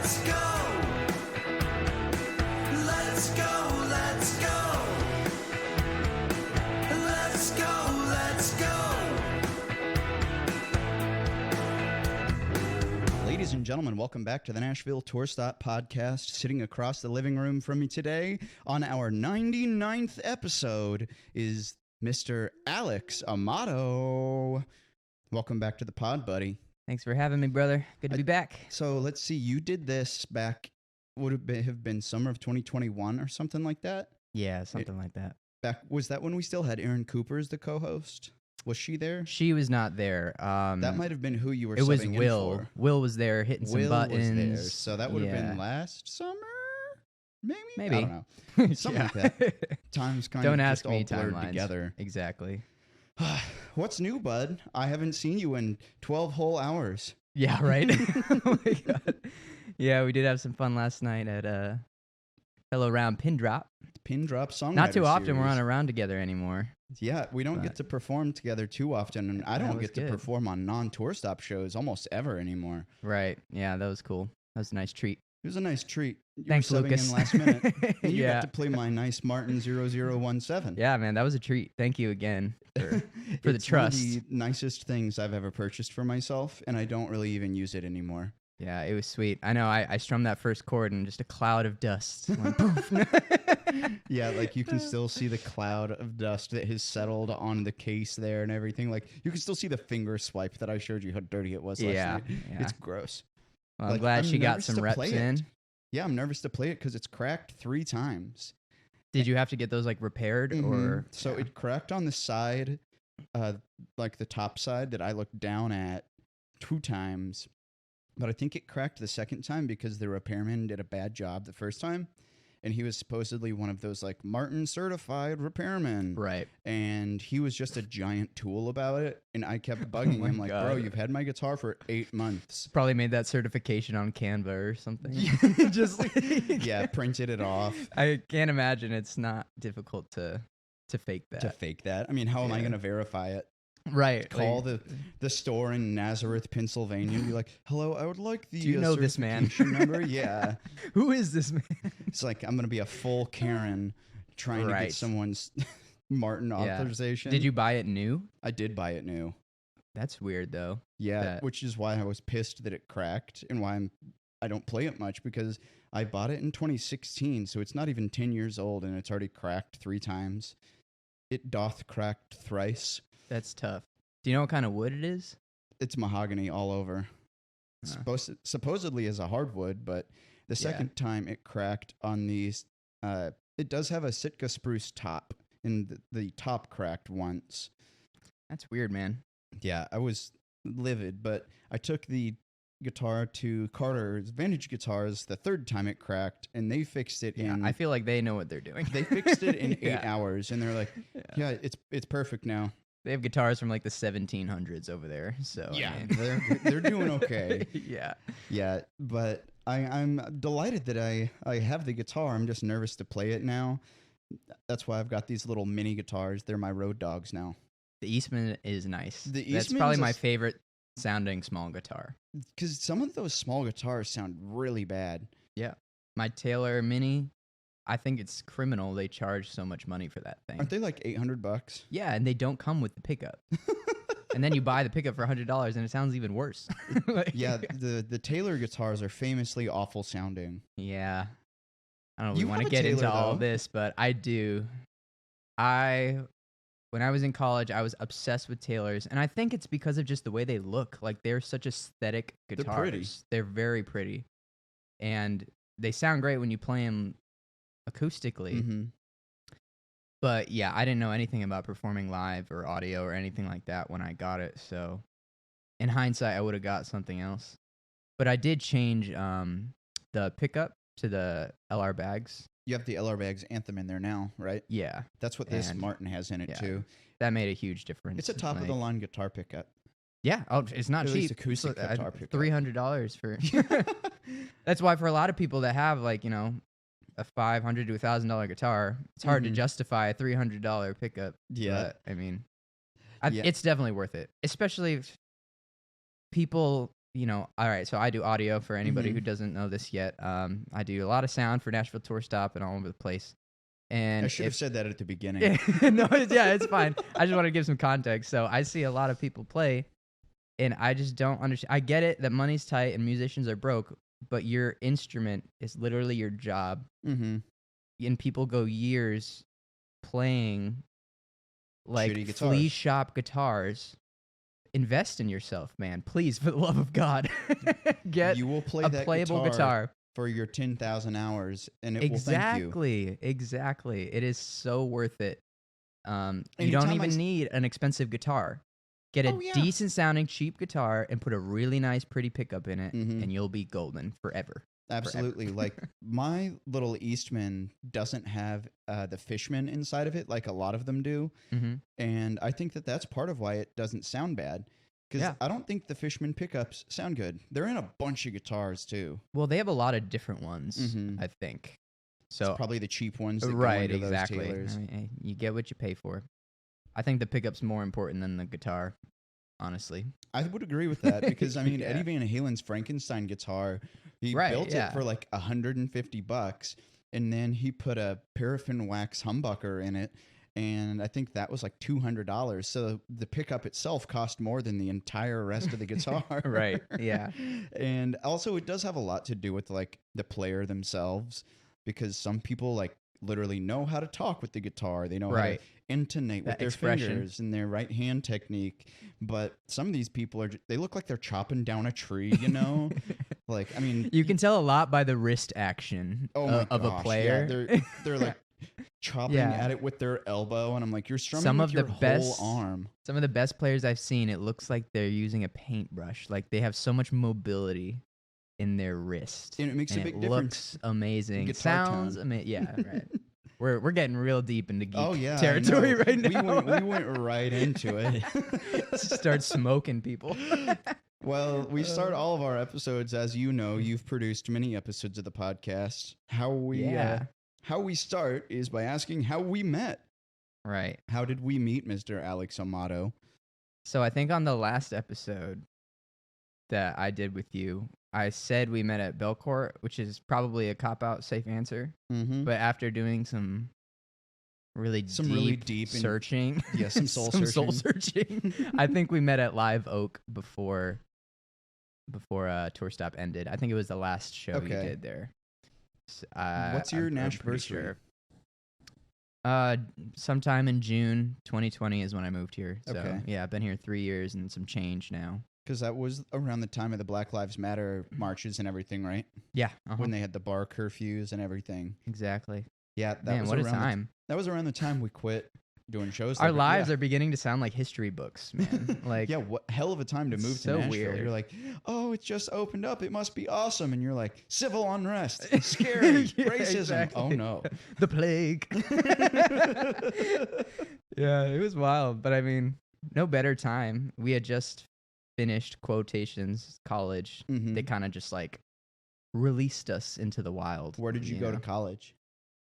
let's go. Let's go, let's go. Let's go, let's go. Ladies and gentlemen, welcome back to the Nashville Tour Stop podcast. Sitting across the living room from me today on our 99th episode is Mr. Alex Amato. Welcome back to the pod, buddy. Thanks for having me, brother. Good to be back. So let's see, you did this back, would it have been summer of 2021 or something like that? Yeah, something like that. Back, was that when we still had Erin Cooper as the co-host? Was she there? She was not there. That might have been who you were It was subbing in Will. for. Will was there hitting some Will buttons. was there, so that would have Yeah. been last summer? Maybe. Maybe. I don't know. Something like that. Time's kind Don't of ask just me all blurred timelines. together. Exactly. What's new, bud? I haven't seen you in 12 whole hours. Yeah, right? Oh my God. Yeah, we did have some fun last night at a fellow round pin drop. Pin drop songwriter Not too often series. we're on a round together anymore. Yeah, we don't but- get to perform together too often, and I That don't was get to good. perform on non-tour stop shows almost ever anymore. Right. Yeah, that was cool. That was a nice treat. It was a nice treat. You Thanks, were subbing Lucas. in last minute. And you Yeah. got to play my nice Martin 0017. Yeah, man, that was a treat. Thank you again for the It's trust. one of the nicest things I've ever purchased for myself, and I don't really even use it anymore. Yeah, it was sweet. I know. I strummed that first chord and just a cloud of dust went poof. Yeah, like you can still see the cloud of dust that has settled on the case there and everything. Like you can still see the finger swipe that I showed you how dirty it was last Yeah, night. yeah. It's gross. Well, I'm Like, glad I'm she got nervous some to reps play it. in. Yeah, I'm nervous to play it because it's cracked 3 times. Did you have to get those like repaired or? Mhm. So Yeah. it cracked on the side, like the top side that I looked down at 2 times. But I think it cracked the second time because the repairman did a bad job the first time. And he was supposedly one of those like Martin certified repairmen. Right. And he was just a giant tool about it. And I kept bugging my him like, bro, God. you've had my guitar for 8 months. Probably made that certification on Canva or something. Just Yeah, printed it off I can't imagine it's not difficult to fake that. to fake that. I mean, how am I Yeah. going to verify it? Right. Call like, the store in Nazareth, Pennsylvania, and be like, "Hello, I would like the Do you know this man?" certification number." Yeah, who is this man? it's like I'm gonna be a full Karen trying to Right. get someone's Martin Yeah. authorization. Did you buy it new? I did buy it new. That's weird though. Yeah, That- which is why I was pissed that it cracked and why I don't play it much because I bought it in 2016, so it's not even 10 years old and it's already cracked 3 times. It doth cracked thrice. That's tough. Do you know what kind of wood it is? It's mahogany all over. It's supposedly as a hardwood, but the Yeah. second time it cracked on these, it does have a Sitka spruce top, and the top cracked once. That's weird, man. Yeah, I was livid, but I took the guitar to Carter's Vintage Guitars the third time it cracked, and they fixed it Yeah, in. I feel like they know what they're doing. They fixed it in 8 Yeah. hours, and they're like, "Yeah, it's perfect now." They have guitars from like the 1700s over there, so I mean- they're doing okay. yeah. Yeah, but I'm delighted that I have the guitar. I'm just nervous to play it now. That's why I've got these little mini guitars. They're my road dogs now. The Eastman is nice. The That's Eastman's probably a my s- favorite sounding small guitar. Because some of those small guitars sound really bad. My Taylor Mini, I think it's criminal they charge so much money for that thing. Aren't they like $800? Yeah, and they don't come with the pickup. And then you buy the pickup for $100 and it sounds even worse. Like- Yeah, the Taylor guitars are famously awful sounding. Yeah. I don't know if You we want to have a get into Taylor, all though. this, but I do. When I was in college, I was obsessed with Taylors, and I think it's because of just the way they look. Like they're such aesthetic guitars. They're pretty. They're very pretty, and they sound great when you play them acoustically. Mm-hmm. But yeah, I didn't know anything about performing live or audio or anything like that when I got it. So in hindsight, I would have got something else. But I did change the pickup to the LR bags. You have the LR Bags Anthem in there now, right? Yeah, That's what this And- Martin has in it yeah. too. that made a huge difference. It's a top of the line guitar pickup. Yeah, oh, it's not At least cheap. acoustic guitar pickup. $300 for. That's why for a lot of people that have like a $500 to $1,000 guitar, it's hard to Mhm. justify a $300 pickup. Yeah. But, I mean, Yeah. it's definitely worth it, especially if people all right, so I do audio for anybody Mhm. who doesn't know this yet. I do a lot of sound for Nashville Tour Stop and all over the place. And I should have said that at the beginning. no, it's fine. I just want to give some context. So I see a lot of people play, and I just don't understand. I get it that money's tight and musicians are broke, but your instrument is literally your job, Mm-hmm. and people go years playing like Shitty flea guitars. shop guitars. Invest in yourself, man. Please, for the love of God. Get You will play a that playable guitar. for your 10,000 hours, and it will thank you. Exactly. It is so worth it. You don't Anytime I even s- need an expensive guitar. Get a Oh, yeah. decent sounding cheap guitar and put a really nice pretty pickup in it, Mhm. and you'll be golden forever. Absolutely. Like my little Eastman doesn't have the Fishman inside of it like a lot of them do. Mm-hmm. And I think that that's part of why it doesn't sound bad. Because Yeah. I don't think the Fishman pickups sound good. They're in a bunch of guitars too. Well, they have a lot of different ones, Mhm. I think. So So probably the cheap ones that right, go into exactly. those tailors. I mean, you get what you pay for. I think the pickup's more important than the guitar, honestly. I would agree with that because I mean Yeah. Eddie Van Halen's Frankenstein guitar, he Right, built yeah. it for like $150, and then he put a paraffin wax humbucker in it, and I think that was like $200. So the pickup itself cost more than the entire rest of the guitar. Right, yeah. And also it does have a lot to do with like the player themselves, because some people like literally know how to talk with the guitar. They know Right. how to intonate with That their expression. fingers and their right hand technique. But some of these people they look like they're chopping down a tree, you know? Like, I mean, You can tell a lot by the wrist action oh my of gosh, a player. Yeah, they're like chopping Yeah. at it with their elbow, and I'm like, you're strumming Some with of your the whole best- arm. Some of the best players I've seen, it looks like they're using a paintbrush. Like they have so much mobility in their wrist. And it makes a and big it difference. looks amazing. Guitar Sounds tone. amazing. Yeah, right. We're getting real deep into geek Oh yeah, I territory know. right now. We went right into it. Start smoking people. Well, we start all of our episodes, as you know. You've produced many episodes of the podcast. How we start is by asking how we met. Right. How did we meet, Mr. Alex Amato? So I think on the last episode that I did with you, I said we met at Belcourt, which is probably a cop-out safe answer. Mm-hmm. But after doing some really deep and- searching, Yeah, some soul searching, I think we met at Live Oak before Tour Stop ended. I think it was the last show you Okay. did there. What's your I'm pretty Nashversary? Sometime in June 2020 is when I moved here. So Okay. yeah, I've been here 3 years and some change now. Because that was around the time of the Black Lives Matter marches and everything, right? Yeah, When they had the bar curfews and everything. exactly. Yeah, that Man, was what a around time! that was around the time we quit doing shows. Our like it. lives Yeah. are beginning to sound like history books, man. Like, yeah, what hell of a time to it's move to so Nashville. weird. You're like, oh, it just opened up. It must be awesome. And you're like, civil unrest, scary, Yeah, racism. exactly. Oh no. the plague. Yeah, it was wild, but I mean, no better time. We had just finished quotations college. Mhm. They kind of just like released us into the wild. Where did you go to know? college?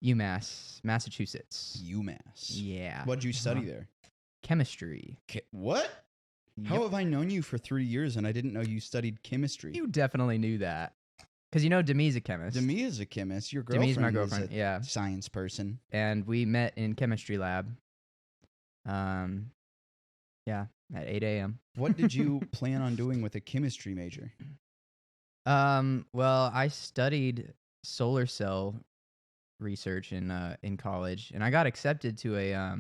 UMass, Massachusetts. UMass. Yeah. What'd you study Uh-huh. there? Chemistry. What? How Yep. have I known you for 3 years and I didn't know you studied chemistry? You definitely knew that. Because you know Demi's a chemist. Demi is a chemist. Your girlfriend Demi's my is girlfriend, a yeah. science person. And we met in chemistry lab. Yeah, at 8 a.m. What did you plan on doing with a chemistry major? Well, I studied solar cell research in college, and I got accepted to a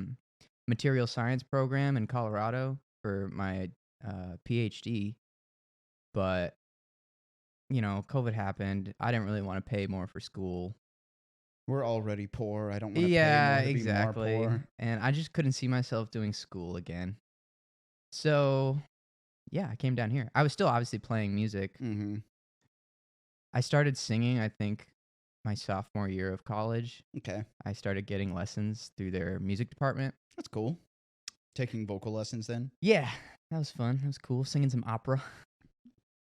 material science program in Colorado for my PhD. But you know, COVID happened. I didn't really want to pay more for school. We're already poor. I don't want to Yeah, pay more to exactly. be more poor. And I just couldn't see myself doing school again. So, yeah, I came down here. I was still obviously playing music. Mm-hmm. I started singing, I think, my sophomore year of college. Okay, I started getting lessons through their music department. that's cool. Taking vocal lessons then? Yeah, that was fun. That was cool. Singing some opera.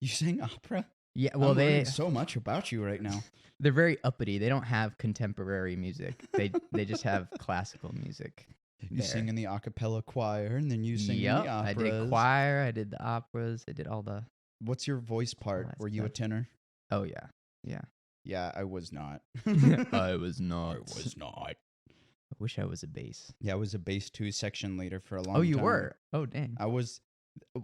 You sing opera? Yeah, well, I'm learning they so much about you right now. they're very uppity. They don't have contemporary music. They just have classical music. You there. sing in the a cappella choir, and then you sing in Yup, the I operas. did choir. I did the operas. I did all the what's your voice part? that's Were you a tough. tenor? Oh yeah, yeah. Yeah, I was not. I was not. I was not. I wish I was a bass. Yeah, I was a bass 2 section leader for a long time. Oh, you were. Oh, dang.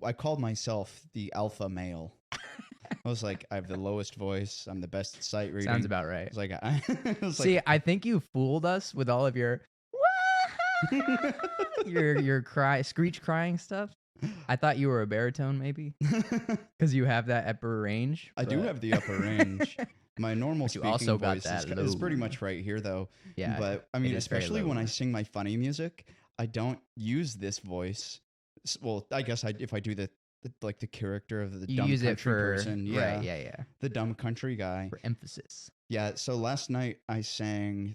I called myself the alpha male. I was like, I have the lowest voice. I'm the best at sight reading. Sounds about right. It's like, I was See, I think you fooled us with all of your your screech crying stuff. I thought you were a baritone, maybe, because you have that upper range. I do but- have the upper range. My normal But you speaking also got voice that is pretty low. much right here, though. Yeah, But I it mean, is very especially when low. I sing my funny music, I don't use this voice. Well, I guess if I do the like the character of the you dumb use country it for person, right, yeah, the dumb country guy. for emphasis. Yeah. So last night I sang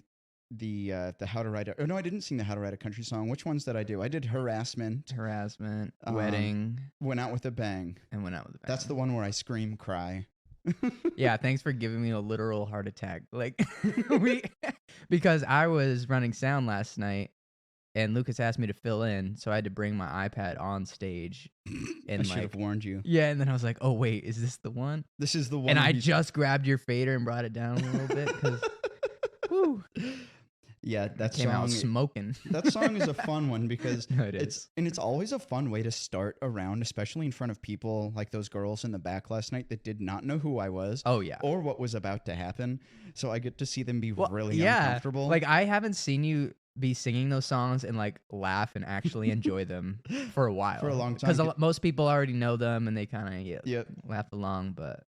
the How to Write a. Oh no, I didn't sing the How to Write a Country Song. Which ones did I do? I did Harassment. Harassment, Um, wedding, Went Out with a Bang. and went out with a bang. That's the one where I scream, cry. Yeah, thanks for giving me a literal heart attack. Like because I was running sound last night and Lucas asked me to fill in, so I had to bring my iPad on stage I and should have warned you. yeah, and then I was like, "Oh wait, is this the one?" This is the one. And where I he's- just grabbed your fader and brought it down a little bit cuz whoo, Yeah, that came song. out smoking. That song is a fun one because No, it it's is. and it's always a fun way to start a round, especially in front of people like those girls in the back last night that did not know who I was Oh yeah. or what was about to happen. So I get to see them be Well, really yeah. uncomfortable. Like I haven't seen you be singing those songs and like laugh and actually enjoy them for a while. For a long Because time. most people already know them and they kind of Yep. laugh along. But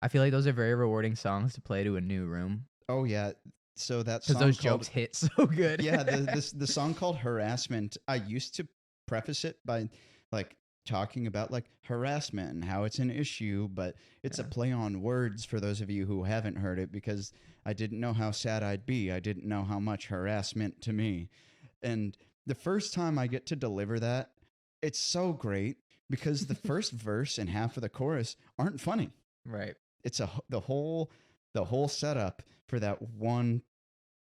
I feel like those are very rewarding songs to play to a new room Oh yeah. So that because song those called, jokes hit so good. yeah, the song called Harassment, I used to preface it by like talking about like harassment and how it's an issue, but it's a Yeah. play on words for those of you who haven't heard it because I didn't know how sad I'd be. I didn't know how much harassment to me. And the first time I get to deliver that, it's so great because the first verse and half of the chorus aren't funny. Right. It's the whole setup for that one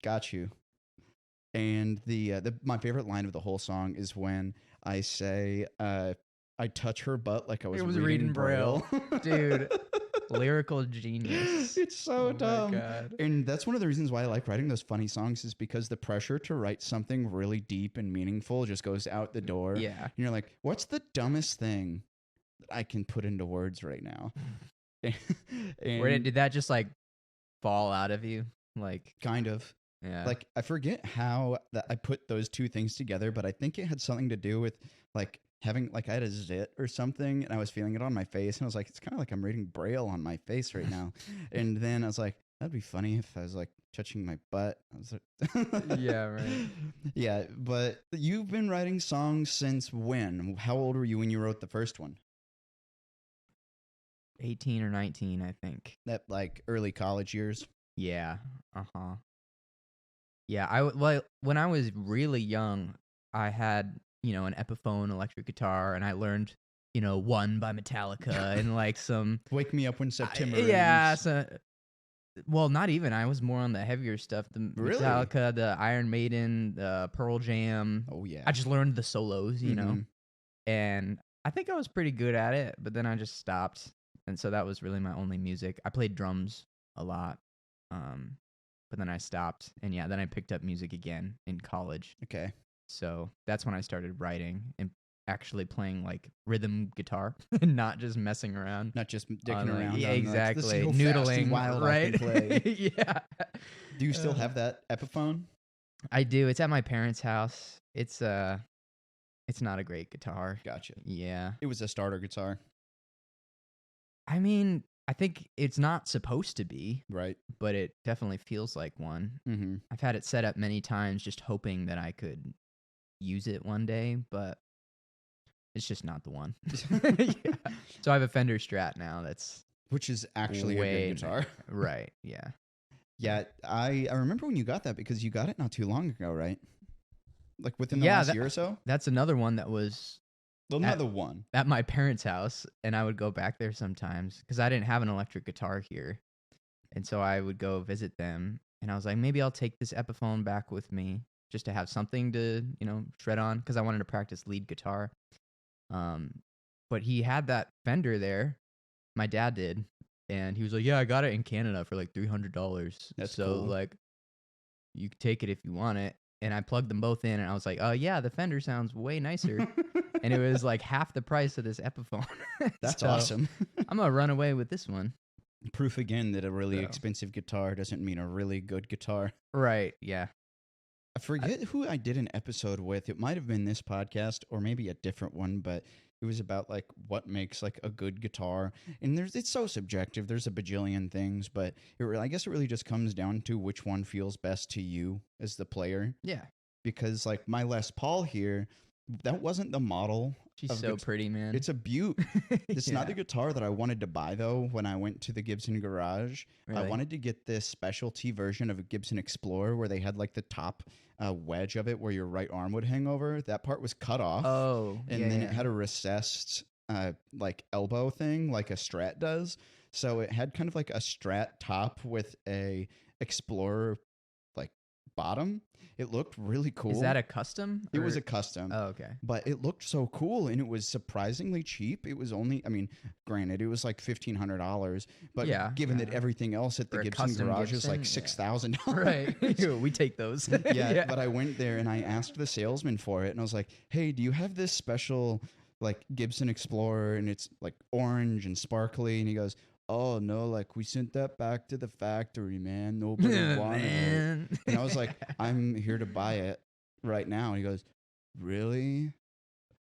got you. And the my favorite line of the whole song is when I say I touch her butt like I was, reading Braille. Dude. Lyrical genius. It's so Oh my dumb. God. And that's one of the reasons why I like writing those funny songs is because the pressure to write something really deep and meaningful just goes out the door. Yeah. And you're like, what's the dumbest thing that I can put into words right now? And Did that just like fall out of you? Like, kind of. yeah. Like I forget how that I put those two things together, but I think it had something to do with like having like I had a zit or something and I was feeling it on my face and I was like, it's kind of like I'm reading Braille on my face right now. And then I was like, that'd be funny if I was like touching my butt. I was like, Yeah, right. Yeah, but you've been writing songs since when? How old were you when you wrote the first one? 18 or 19, I think. That like early college years? Yeah. Uh-huh. Yeah, when I was really young, I had, an Epiphone electric guitar and I learned, One by Metallica and like some Wake Me Up When September yeah, Ends. so well, not even. I was more on the heavier stuff, the Really? Metallica, the Iron Maiden, the Pearl Jam. Oh yeah. I just learned the solos, Mhm. and I think I was pretty good at it, but then I just stopped. And so that was really my only music. I played drums a lot. But then I stopped. And yeah, then I picked up music again in college. Okay. So that's when I started writing and actually playing like rhythm guitar and not just messing around. Not just dicking on, like- around. Yeah, on, like, exactly. "Let's see how fast and Noodling, wild I right? can play." Yeah. Do you still Uh, have that Epiphone? I do. It's at my parents' house. It's not a great guitar. Gotcha. Yeah. It was a starter guitar, I mean, I think it's not supposed to be, right? but it definitely feels like one. Mm-hmm. I've had it set up many times just hoping that I could use it one day, but it's just not the one. Yeah. So I have a Fender Strat now that's Which is actually a way good guitar. right. Yeah. Yeah, I remember when you got that because you got it not too long ago, right? Like within the Yeah, last that- year or so? That's another one that was Well, not the one. at my parents' house, and I would go back there sometimes because I didn't have an electric guitar here. And so I would go visit them, and I was like, maybe I'll take this Epiphone back with me just to have something to, shred on because I wanted to practice lead guitar. But he had that Fender there, my dad did, and he was like, "Yeah, I got it in Canada for like $300. That's so cool. like, you can take it if you want it." And I plugged them both in, and I was like, "Oh yeah, the Fender sounds way nicer." And it was like half the price of this Epiphone. That's So, awesome. I'm gonna run away with this one. Proof again that a really So. expensive guitar doesn't mean a really good guitar. Right? Yeah. I forget who I did an episode with. It might have been this podcast or maybe a different one, but it was about like what makes like a good guitar. And it's so subjective. There's a bajillion things, but I guess it really just comes down to which one feels best to you as the player. Yeah. Because like my Les Paul here, that wasn't the model. She's of so pretty, man. It's a beaut. It's not the Yeah. guitar that I wanted to buy though. When I went to the Gibson garage, I Really? wanted to get this specialty version of a Gibson Explorer where they had like the top wedge of it where your right arm would hang over. That part was cut off, Oh. and yeah, then yeah. it had a recessed like elbow thing like a Strat does. So it had kind of like a Strat top with a Explorer like bottom. It looked really cool. Is that a custom? It was or- a custom. Oh, okay. But it looked so cool, and it was surprisingly cheap. It was only, I mean, granted, it was like $1,500, but Yeah, given yeah. that everything else at the For a Gibson custom garage is like Gibson, $6,000. Right. We take those. yeah, but I went there and I asked the salesman for it, and I was like, "Hey, do you have this special like Gibson Explorer, and it's like orange and sparkly?" And he goes, "Oh no, like we sent that back to the factory, man. Nobody wanted it." Man. And I was like, "I'm here to buy it right now." And he goes, "Really?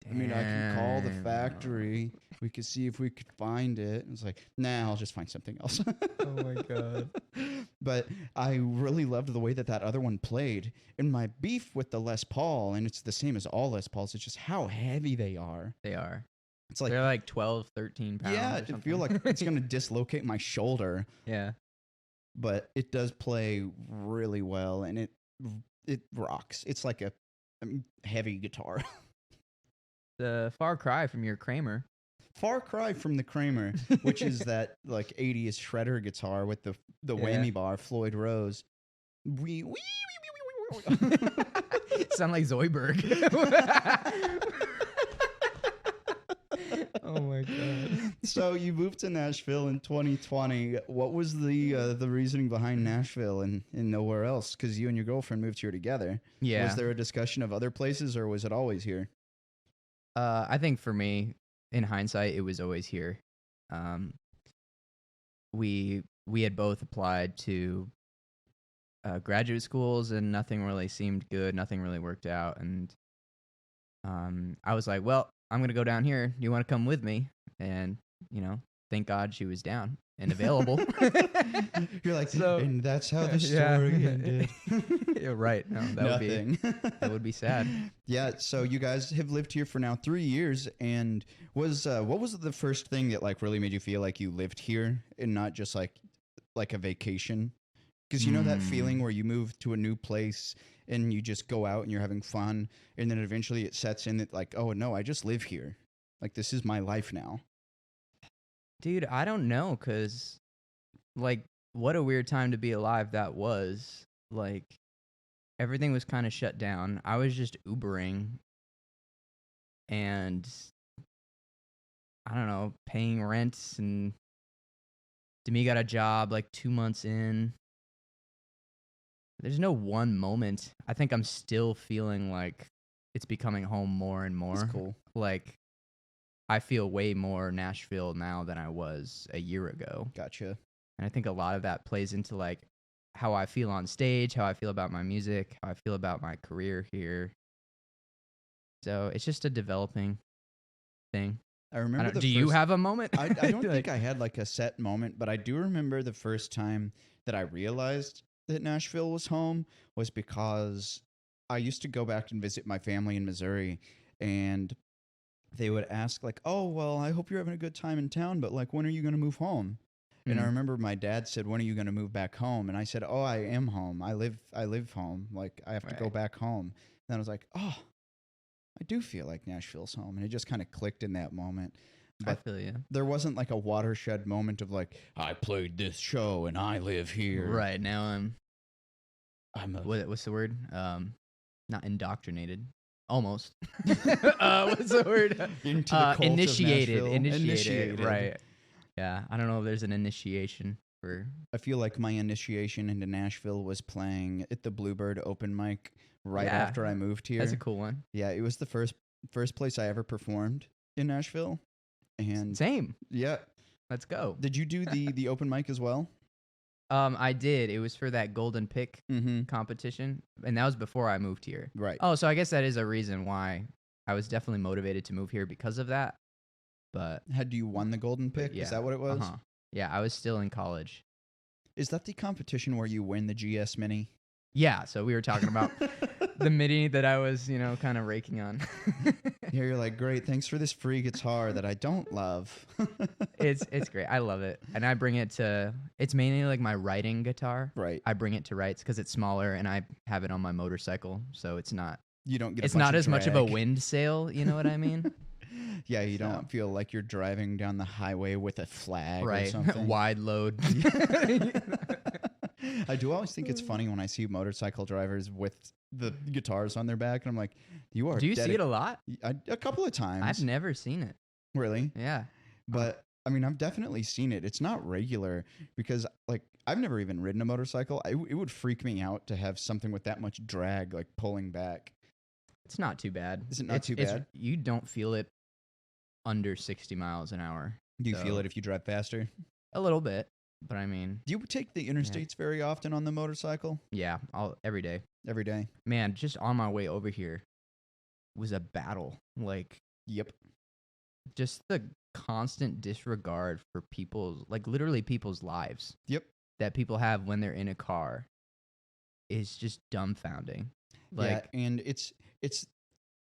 I mean, I can call the Damn. factory. We could see if we could find it." And it's like, "Nah, I'll just find something else." Oh my God. But I really loved the way that other one played. And my beef with the Les Paul, and it's the same as all Les Pauls, it's just how heavy they are. They are. It's like, They're like 12, 13 pounds. yeah, or I something. feel like it's going to dislocate my shoulder. Yeah. But it does play really well, and it rocks. It's like a heavy guitar. The far cry from your Kramer. Far cry from the Kramer, which is that like 80s shredder guitar with the Yeah. whammy bar, Floyd Rose. Wee, wee, wee, wee, wee, wee. Sound like Zoidberg. Oh my God. So you moved to Nashville in 2020. What was the reasoning behind Nashville and nowhere else? Because you and your girlfriend moved here together. Yeah. Was there a discussion of other places, or was it always here? I think for me, in hindsight, it was always here. We had both applied to graduate schools, and nothing really seemed good. Nothing really worked out, and I was like, "Well, I'm gonna go down here. Do you want to come with me?" And thank God she was down and available. You're like, So- and that's how the Yeah. story ended. Yeah, right. No, that would be sad. Yeah, so you guys have lived here for now 3 years, and what was the first thing that like really made you feel like you lived here and not just like a vacation? Because you know that feeling where you move to a new place and you just go out and you're having fun, and then eventually it sets in that like, oh no, I just live here. Like this is my life now. Dude, I don't know, cause like what a weird time to be alive that was. Like everything was kind of shut down. I was just Ubering and I don't know, paying rent, and Demi got a job like 2 months in. There's no one moment. I think I'm still feeling like it's becoming home more and more. That's cool. Like I feel way more Nashville now than I was a year ago. Gotcha. And I think a lot of that plays into like how I feel on stage, how I feel about my music, how I feel about my career here. So it's just a developing thing. I remember Do you have a moment? I don't Like- think I had like a set moment, but I do remember the first time that I realized that Nashville was home was because I used to go back and visit my family in Missouri, and they would ask like, "Oh, well, I hope you're having a good time in town, but like, when are you going to move home?" And I Mhm. remember my dad said, "When are you going to move back home?" And I said, "Oh, I am home. I live home. Like, I have to go Right. back home." And I was like, "Oh, I do feel like Nashville's home." And it just kind of clicked in that moment. I But feel you. there wasn't like a watershed moment of like, I played this show and I live here. Right now I'm a what's the word? Not indoctrinated. Almost. What's the word? into the cult of Initiated. Nashville. Initiated. Right. Yeah, I don't know if there's an initiation for. I feel like my initiation into Nashville was playing at the Bluebird open mic right Yeah. after I moved here. That's a cool one. Yeah, it was the first place I ever performed in Nashville. And Same. yeah, Let's go. did you do the open mic as well? I did. It was for that Golden Pick Mm-hmm. competition, and that was before I moved here. Right. Oh, so I guess that is a reason why I was definitely motivated to move here because of that. But Had you won the golden pick? yeah. Is that what it was? uh-huh. Yeah, I was still in college. Is that the competition where you win the GS Mini? Yeah, so we were talking about the MIDI that I was, kind of raking on. Yeah, you're like, great, thanks for this free guitar that I don't love. It's great. I love it, and I bring it to. It's mainly like my writing guitar. Right. I bring it to writes because it's smaller, and I have it on my motorcycle, so it's not. You don't get. It's a bunch not of as much of a drag. wind sail. You know what I mean? Yeah, you So. don't feel like you're driving down the highway with a flag or Right. something. Wide load. I do always think it's funny when I see motorcycle drivers with the guitars on their back, and I'm like, you are. Do you see it a lot? A couple of times. I've never seen it. Really, Yeah. but I mean, I've definitely seen it. It's not regular because, like, I've never even ridden a motorcycle. It would freak me out to have something with that much drag, like pulling back. It's not too bad. Is it not too bad? You don't feel it under 60 miles an hour. Do you feel So- it if you drive faster? A little bit, but I mean, Do you take the interstates very often on the motorcycle? yeah, every day. Every day? Man, just on my way over here was a battle. Like, Yep. just the constant disregard for people's, like, literally people's lives Yep. that people have when they're in a car is just dumbfounding. Like, yeah, and it's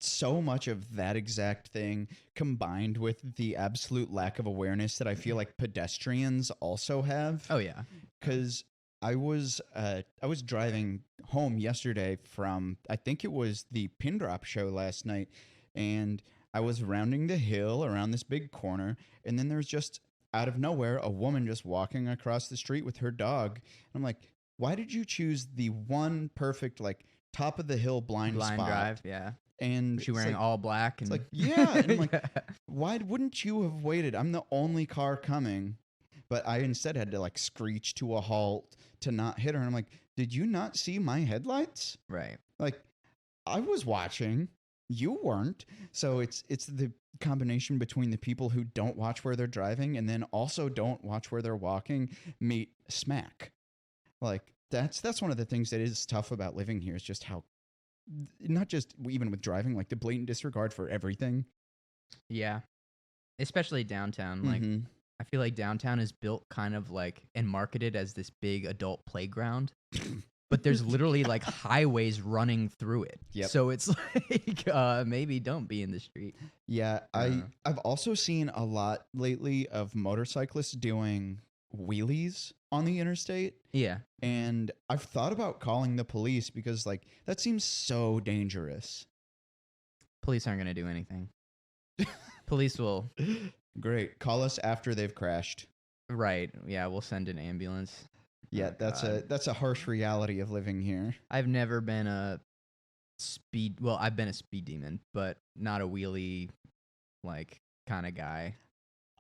so much of that exact thing combined with the absolute lack of awareness that I feel like pedestrians also have. oh yeah, Because I was driving home yesterday from, I think it was the Pin Drop show last night, and I was rounding the hill around this big corner, and then there's just out of nowhere a woman just walking across the street with her dog. And I'm like, why did you choose the one perfect, like, top of the hill blind spot? drive. Yeah, And was she it's wearing like, all black? And it's like, yeah, and I'm like, Yeah. why wouldn't you have waited? I'm the only car coming. But I instead had to, like, screech to a halt to not hit her. And I'm like, did you not see my headlights? right. Like, I was watching. You weren't. So it's the combination between the people who don't watch where they're driving and then also don't watch where they're walking meet smack. Like, that's one of the things that is tough about living here is just how, not just even with driving, like the blatant disregard for everything. Yeah, especially downtown. Like, Mhm. I feel like downtown is built kind of like and marketed as this big adult playground, but there's literally like highways running through it. Yep. So it's like maybe don't be in the street. Yeah, I've also seen a lot lately of motorcyclists doing wheelies on the interstate, Yeah. and I've thought about calling the police because, like, that seems so dangerous. Police aren't going to do anything. Police will. Great. Call us after they've crashed. Right. Yeah, we'll send an ambulance. Yeah, Oh, that's a harsh reality of living here. I've never been a speed. Well, I've been a speed demon, but not a wheelie like kind of guy.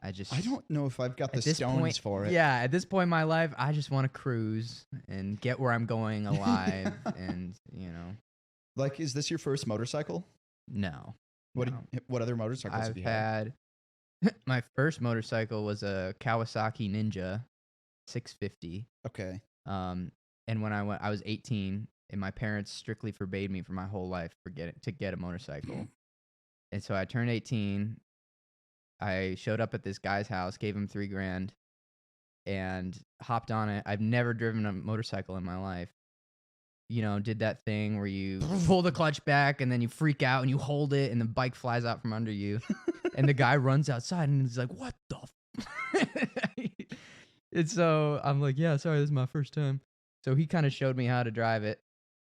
I don't know if I've got the at this stones point, for it. Yeah, at this point in my life, I just want to cruise and get where I'm going alive, and Like, is this your first motorcycle? no. What no. what other motorcycles have I've you had? had my first motorcycle was a Kawasaki Ninja 650. Okay. And when I was 18, and my parents strictly forbade me for my whole life to get a motorcycle. And so I turned 18. I showed up at this guy's house, gave him $3,000, and hopped on it. I've never driven a motorcycle in my life. Did that thing where you pull the clutch back and then you freak out and you hold it and the bike flies out from under you. And the guy runs outside and he's like, what the f-? And so I'm like, yeah, sorry, this is my first time. So he kind of showed me how to drive it,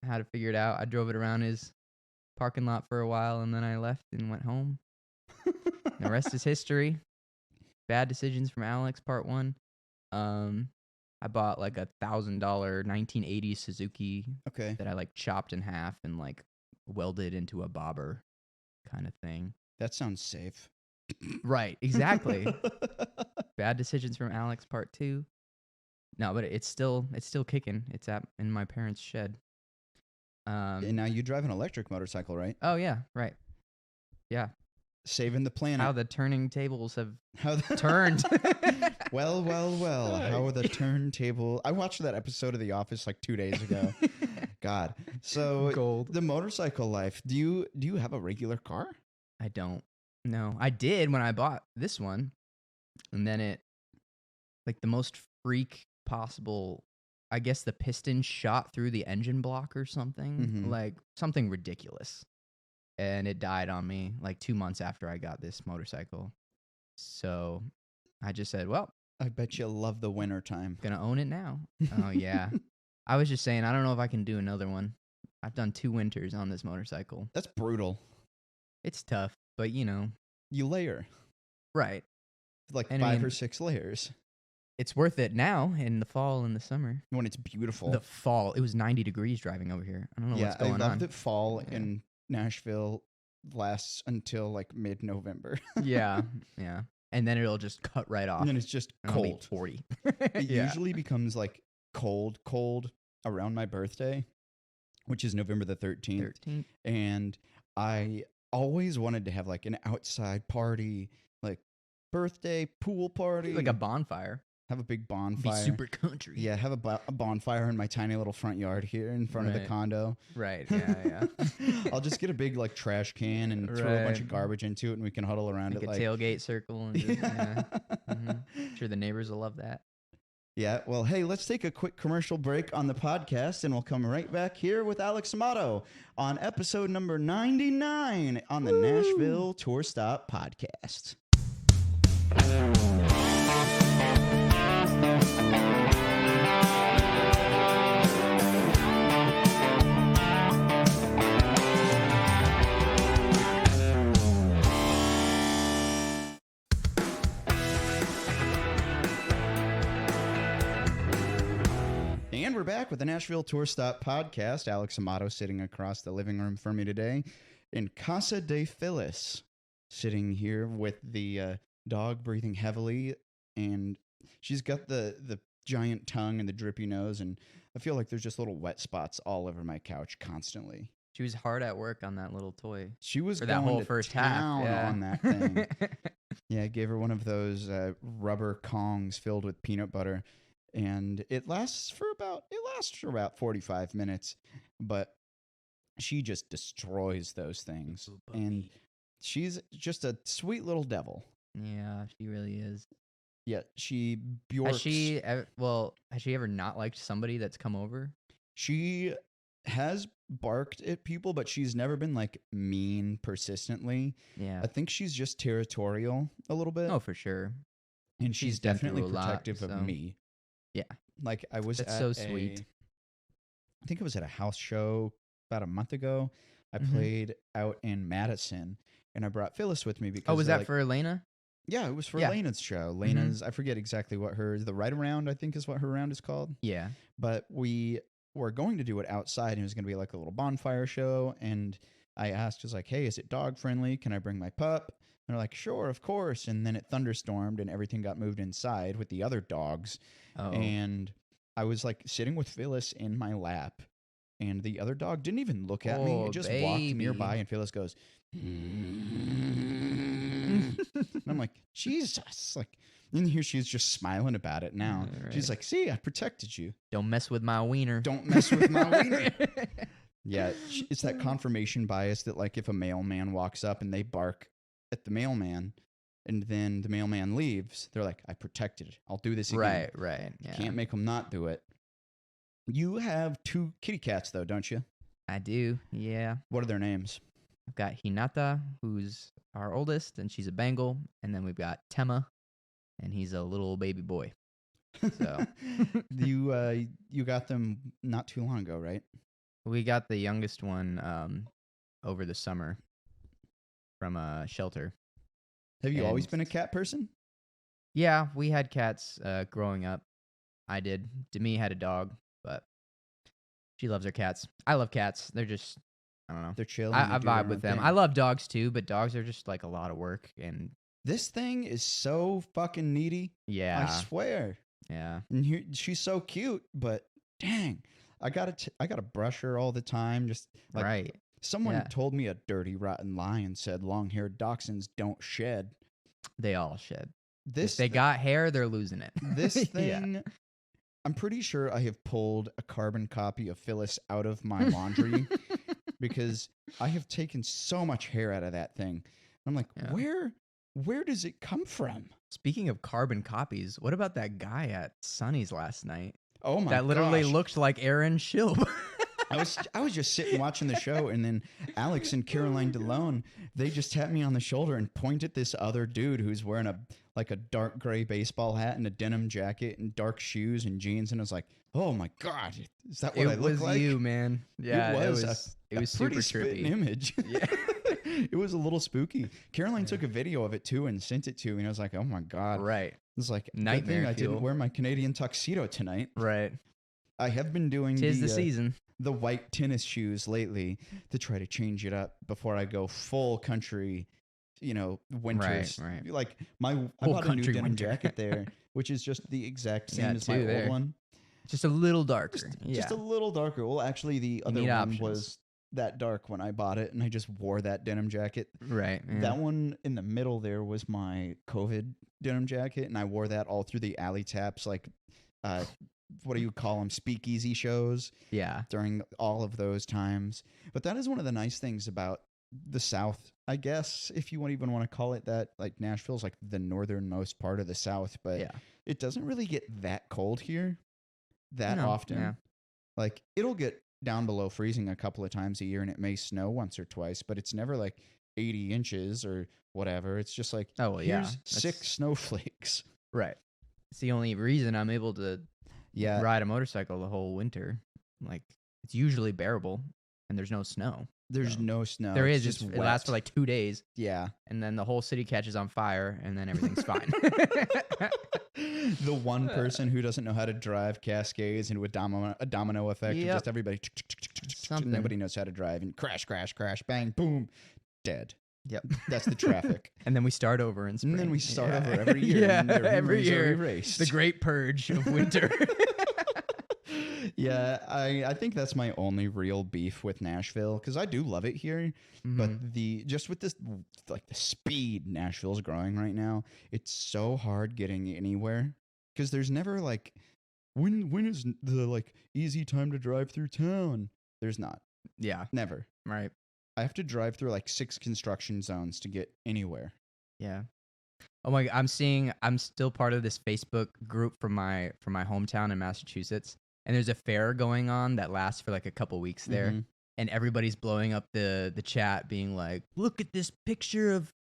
how to figure it out. I drove it around his parking lot for a while and then I left and went home. The rest is history. Bad decisions from Alex, part 1. I bought like $1,000 1980 Suzuki Okay. that I like chopped in half and like welded into a bobber kind of thing. That sounds safe. Right, exactly. Bad Decisions from Alex Part 2. No, but it's still kicking. It's in my parents' shed. And now you drive an electric motorcycle, right? Oh yeah, right. Yeah. Saving the planet. How the turning tables have How the turned. well. How are the turntable? I watched that episode of The Office like 2 days ago. God. So Gold. the motorcycle life. Do you have a regular car? I don't. No, I did when I bought this one, and then it, like the most freak possible. I guess the piston shot through the engine block or something, Mhm. like something ridiculous, and it died on me like 2 months after I got this motorcycle. So I just said, "Well, I bet you love the winter time. gonna own it now." Oh yeah. I was just saying, I don't know if I can do another one. I've done 2 winters on this motorcycle. That's brutal. It's tough, but You layer right. like And I 5 mean- or 6 layers It's worth it now in the fall and the summer. when it's beautiful. The fall, it was 90 degrees driving over here. I don't know yeah, what's going I love on. that fall Yeah. in Nashville lasts until like mid-November. Yeah, yeah. And then it'll just cut right off. And then it's just and I'll be cold. 40. It usually becomes like cold around my birthday, which is November the 13th. 13. And I always wanted to have like an outside party, like birthday pool party. Like a bonfire. have a big Be bonfire. super country. Yeah, have a bonfire in my tiny little front yard here in front of the Right. condo. Right, yeah, yeah. I'll just get a big like trash can and throw a bunch of Right. garbage into it, and we can huddle around Like it. a Like tailgate circle. And just, yeah. Sure the neighbors will love that. Yeah, well, hey, let's take a quick commercial break on the podcast, and we'll come right back here with Alex Amato on episode number 99 on the Nashville Tour Stop podcast. And we're back with the Nashville Tour Stop podcast. Alex Amato sitting across the living room from me today in Casa de Phyllis, sitting here with the dog breathing heavily, and she's got the giant tongue and the drippy nose, and I feel like there's just little wet spots all over my couch constantly. She was hard at work on that little toy. She was For going that whole to first town half. Yeah. on that thing. Yeah, I gave her one of those rubber Kongs filled with peanut butter, and it lasts for about 45 minutes, but she just destroys those things. And she's just a sweet little devil. Yeah, she really is. Yeah, she bjorks. Has she ever not liked somebody that's come over? She has barked at people, but she's never been like mean persistently. Yeah. I think she's just territorial a little bit. Oh, for sure. And she's she's been definitely through a lot, protective of so- me. Yeah. Like I was That's at so sweet. I think it was at a house show about a month ago. I Mhm. played out in Madison, and I brought Phyllis with me because Oh, was they're that like- for Elena? Yeah, it was for Yeah. Lena's show. Lena's I forget exactly what the ride around I think is what her round is called. Yeah. But we were going to do it outside, and it was going to be like a little bonfire show. And I asked, I was like, "Hey, is it dog friendly? Can I bring my pup?" And they're like, "Sure, of course." And then it thunderstormed, and everything got moved inside with the other dogs. Oh. And I was like sitting with Phyllis in my lap, and the other dog didn't even look at me. Oh, It just walked nearby, baby. and Phyllis goes, and I'm like, Jesus, like, and here she's just smiling about it now. Yeah, She's right. like, "See, I protected you. Don't mess with my wiener. Don't mess with my wiener." Yeah, it's that confirmation bias that like if a mailman walks up and they bark at the mailman, and then the mailman leaves, they're like, "I protected it. I'll do this again." Right, right. You Yeah. can't make them not do it. You have 2 kitty cats, though, don't you? I do. Yeah. What are their names? I've got Hinata, who's our oldest, and she's a Bengal. And then we've got Tema, and he's a little baby boy. So. you got them not too long ago, right? We got the youngest one over the summer from a shelter. Have you always And- been a cat person? Yeah, we had cats growing up. I did. Demi had a dog, but she loves her cats. I love cats. They're just, I don't know. They're chill. and I they do their vibe own with them. thing. I love dogs too, but dogs are just like a lot of work, and This thing is so fucking needy. Yeah. I swear. Yeah. And she's so cute, but dang, I gotta brush her all the time. Just like Right. someone Yeah. told me a dirty, rotten lie and said long-haired dachshunds don't shed. They all shed. This If they got hair, they're losing it. this Yeah. thing, I'm pretty sure I have pulled a carbon copy of Phyllis out of my laundry because I have taken so much hair out of that thing. I'm like, Yeah. where does it come from? Speaking of carbon copies, what about that guy at Sonny's last night? Oh my That literally gosh. looked like Aaron Schilb. I was just sitting watching the show, and then Alex and Caroline DeLone, they just tapped me on the shoulder and point at this other dude who's wearing a dark gray baseball hat and a denim jacket and dark shoes and jeans, and I was like, oh my god, is that what I It look was like? you, man. Yeah, it was it was pretty super spitting trippy. image. Yeah. It was a little spooky. Caroline took a video of it too and sent it to me, and I was like, oh my god. Right. It's like, good Nightmare thing I didn't fuel. wear my Canadian tuxedo tonight. Right. I have been doing Tis the season. the white tennis shoes lately to try to change it up before I go full country, winters. Right. Like I Whole bought a new country denim winter. jacket there, which is just the exact same Yeah, as my two old there. one. Just a little darker. Just a little darker. Well, actually, the other need one options. was that dark when I bought it, and I just wore that denim jacket. Right. Yeah. That one in the middle there was my COVID denim jacket, and I wore that all through the alley taps, like, what do you call them, speakeasy shows Yeah. during all of those times. But that is one of the nice things about the South, I guess, if you even want to call it that. Like, Nashville's like the northernmost part of the South, but Yeah. it doesn't really get that cold here that No, often. yeah. Like, it'll get down below freezing a couple of times a year, and it may snow once or twice, but it's never like 80 inches or whatever. It's just like, Oh, well, yeah. here's 6 snowflakes. Right. It's the only reason I'm able to Yeah. ride a motorcycle the whole winter. Like, it's usually bearable, and there's no snow. There's So, no snow. there It's is. just It lasts for wet. like 2 days, Yeah. and then the whole city catches on fire, and then everything's fine. The one person who doesn't know how to drive cascades into a domino effect. And Yep. just everybody. Something. Nobody knows how to drive, and crash, bang, boom, dead. Yep. That's the traffic. And then we start over in spring. And then we start Yeah. over every year. Yeah, and their every memories are year. erased. The great purge of winter. Yeah, I think that's my only real beef with Nashville, because I do love it here, Mhm. but just with this, like, the speed Nashville's growing right now, it's so hard getting anywhere, because there's never like, when is the like easy time to drive through town? There's not. Yeah. Never. Right. I have to drive through like 6 construction zones to get anywhere. Yeah. Oh my! I'm still part of this Facebook group from my hometown in Massachusetts, and there's a fair going on that lasts for like a couple weeks there, Mhm. and everybody's blowing up the chat, being like, "Look at this picture of."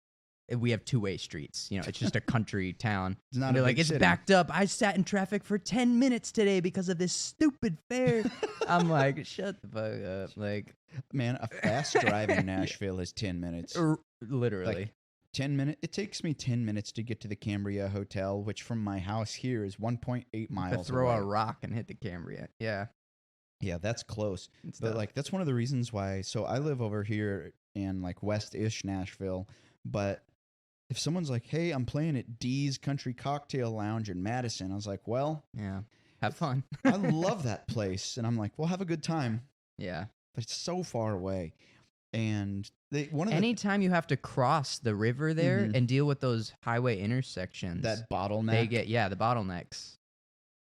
And we have 2-way streets, it's just a country town. It's not And they're a like, big it's city. backed up. I sat in traffic for 10 minutes today because of this stupid fair. I'm like, shut the fuck up. Like, Man, a fast drive in Nashville is 10 minutes. literally. 10 minutes. It takes me 10 minutes to get to the Cambria Hotel, which from my house here is 1.8 To miles throw away. a rock and hit the Cambria. Yeah. Yeah, that's close. It's But tough. like, that's one of the reasons why. So I live over here in like west-ish Nashville, but if someone's like, "Hey, I'm playing at D's Country Cocktail Lounge in Madison," I was like, "Well, Yeah. Have fun. I love that place," and I'm like, "Well, have a good time." Yeah. But it's so far away, and one of Anytime you have to cross the river there Mhm. and deal with those highway intersections, that bottleneck. they get the bottlenecks.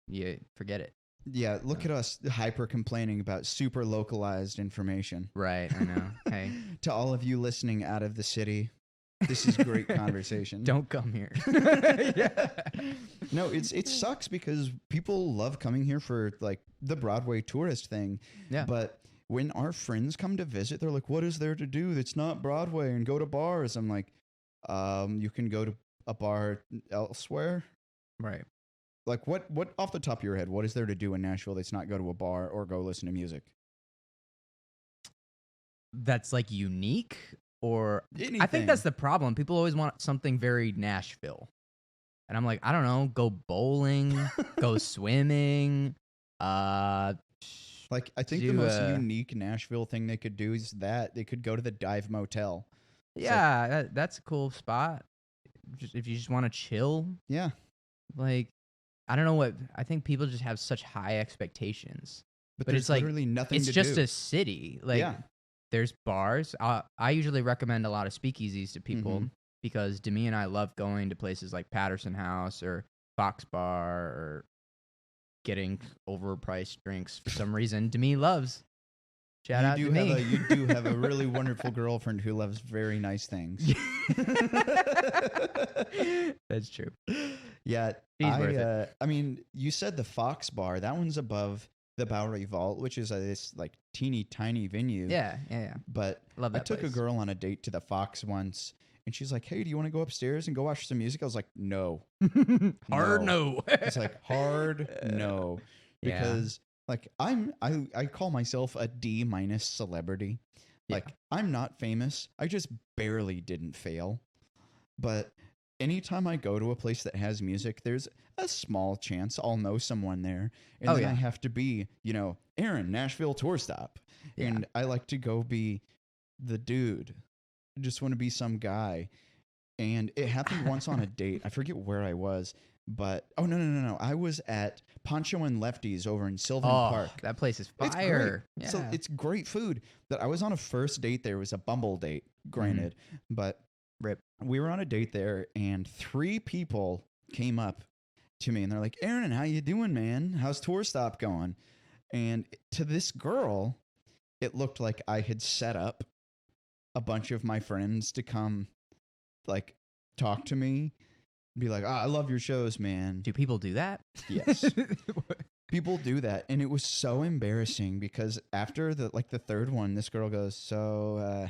You forget it. Yeah, look at us hyper complaining about super localized information. Right. I know. Hey, To all of you listening out of the city, this is great conversation. don't come here. Yeah. No, it sucks because people love coming here for like the Broadway tourist thing. Yeah. But when our friends come to visit, they're like, "What is there to do that's not Broadway?" And go to bars. I'm like, you can go to a bar elsewhere. Right. Like what off the top of your head, what is there to do in Nashville that's not go to a bar or go listen to music? That's like unique, or I Anything. think that's the problem. People always want something very Nashville. And I'm like, I don't know, go bowling, go swimming, Like, I think the do, most unique Nashville thing they could do is that they could go to the Dive Motel. yeah, that's a cool spot. if you just want to chill, Yeah. like, I don't know what, I think people just have such high expectations. But But there's it's like, literally nothing It's to just do. a city. Like, Yeah. there's bars. I usually recommend a lot of speakeasies to people Mhm. because Demi and I love going to places like Patterson House or Fox Bar or getting overpriced drinks for some reason. Demi loves. Shout out you Demi. you do have a really wonderful girlfriend who loves very nice things. That's true. Yeah, She's worth it. I mean, you said the Fox Bar. That one's above the Bowery Vault, which is this like teeny tiny venue. Yeah. But Love I that took a place. girl on a date to the Fox once, and she's like, "Hey, do you want to go upstairs and go watch some music?" I was like, "No." Hard No. no. It's like hard no, Yeah. because like I call myself a D- celebrity. Yeah. Like I'm not famous. I just barely didn't fail. But anytime I go to a place that has music, there's a small chance I'll know someone there, and Oh, then yeah. I have to be, Aaron, Nashville Tour Stop, Yeah. and I like to go be the dude. I just want to be some guy. And it happened once on a date. I forget where I was, but no. I was at Poncho and Lefty's over in Sylvan Park. That place is It's great. fire. So Yeah. it's great food. But I was on a first date there. It was a Bumble date, granted, but Rip. we were on a date there, and 3 people came up to me, and they're like, "Aaron, how you doing, man? How's Tour Stop going?" And to this girl, it looked like I had set up a bunch of my friends to come like talk to me, be like, I love your shows, man. Do people do that? Yes. People do that, and it was so embarrassing because after the third one, this girl goes, "So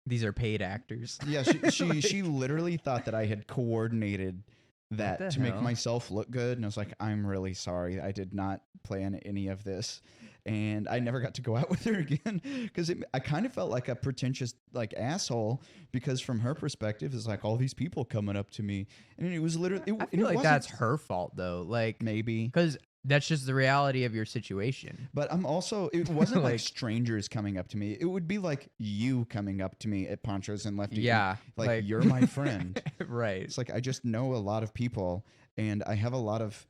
These are paid actors. yeah." She literally thought that I had coordinated that the to make hell? myself look good, and I was like, "I'm really sorry. I did not plan any of this." And I never got to go out with her again because I kind of felt like a pretentious like asshole because from her perspective, it's like all these people coming up to me, and it was literally. I feel like that's her fault though. Like, maybe. because that's just the reality of your situation. But I'm also, it wasn't like Like- strangers coming up to me. It would be like you coming up to me at Ponchos and Lefty. Yeah, Like, you're my friend. Right. It's like I just know a lot of people, and I have a lot of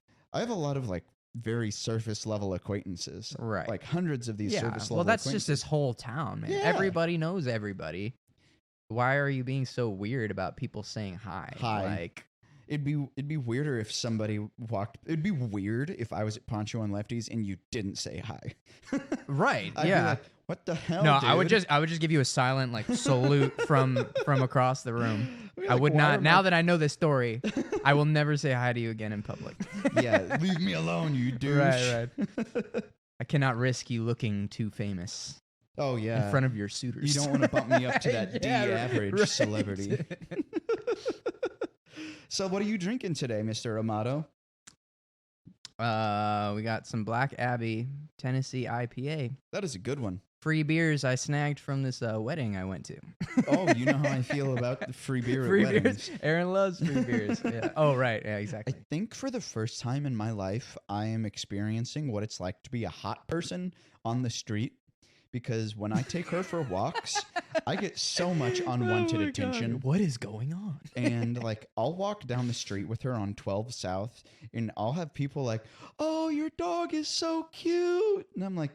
like very surface level acquaintances. Right. Like hundreds of these Yeah. surface level Well, that's just acquaintances. this whole town, man. Yeah. Everybody knows everybody. Why are you being so weird about people saying hi? Hi. Like, It'd be weirder if somebody walked. It'd be weird if I was at Poncho and Lefty's and you didn't say hi. right. I'd be Yeah. like, what the hell? No, dude? I would just give you a silent like salute from across the room. I'd be I like, would why not. are Now my- that I know this story, I will never say hi to you again in public. Yeah, leave me alone, you douche. Right. I cannot risk you looking too famous Oh yeah. in front of your suitors. You don't want to bump me up to that Yeah, D average right. celebrity. So what are you drinking today, Mr. Amato? We got some Black Abbey Tennessee IPA. That is a good one. Free beers I snagged from this wedding I went to. Oh, you know how I feel about the free beer Free at weddings. beers. Aaron loves free beers. Yeah. Oh, right. Yeah, I exactly. think for the first time in my life, I am experiencing what it's like to be a hot person on the street. Because when I take her for walks, I get so much unwanted Oh my attention. God. What is going on? And like I'll walk down the street with her on 12 South, and I'll have people like, "Oh, your dog is so cute," and I'm like,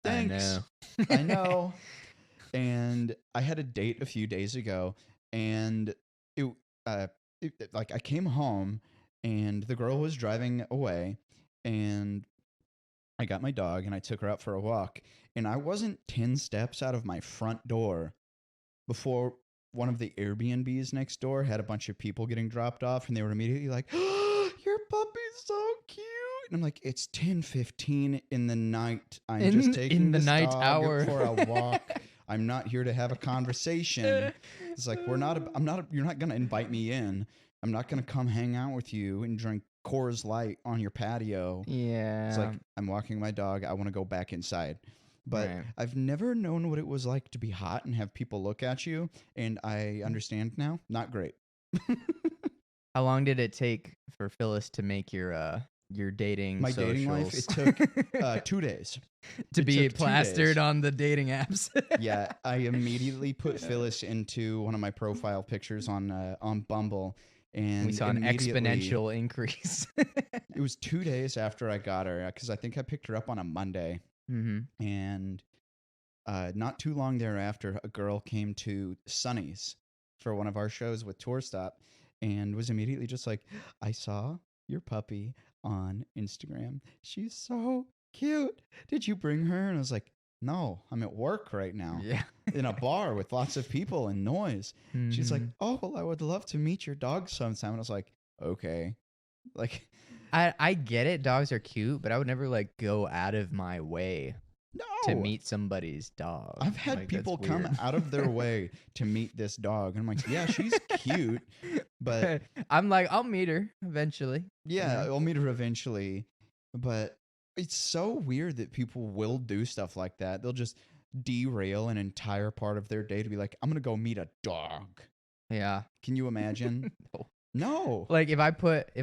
"Thanks, I know." And I had a date a few days ago, and like I came home, and the girl was driving away, and I got my dog, and I took her out for a walk, and I wasn't 10 steps out of my front door before one of the Airbnbs next door had a bunch of people getting dropped off, and they were immediately like, "Oh, your puppy's so cute." And I'm like, "It's 10:15 in the night. I'm just taking in the this night dog hour for a walk. I'm not here to have a conversation." It's like, you're not going to invite me in. I'm not going to come hang out with you and drink Coors Light on your patio. Yeah. It's like, I'm walking my dog. I want to go back inside. But Right. I've never known what it was like to be hot and have people look at you. And I understand now. Not great. How long did it take for Phyllis to make your your dating My dating life, it socials. took 2 days. to It be took 2 plastered days. on the dating apps. Yeah, I immediately put Phyllis into one of my profile pictures on Bumble, and We saw an immediately exponential increase. it was 2 days after I got her because I think I picked her up on a Monday, Mm-hmm. and not too long thereafter, a girl came to Sonny's for one of our shows with Tour Stop, and was immediately just like, "I saw your puppy on Instagram. She's so cute. Did you bring her?" And I was like, "No, I'm at work right now." Yeah. In a bar with lots of people and noise. She's like, Mhm. "Oh, well, I would love to meet your dog sometime." And I was like, "Okay." Like, I get it. Dogs are cute, but I would never like go out of my way to no. meet somebody's dog. I've had Like, that's people come weird. out of their way to meet this dog. And I'm like, "Yeah, she's cute, but I'm like, I'll meet her eventually. yeah, Yeah. I'll meet her eventually." But it's so weird that people will do stuff like that. They'll just derail an entire part of their day to be like, "I'm going to go meet a dog." Yeah. Can you imagine? No. No. Like if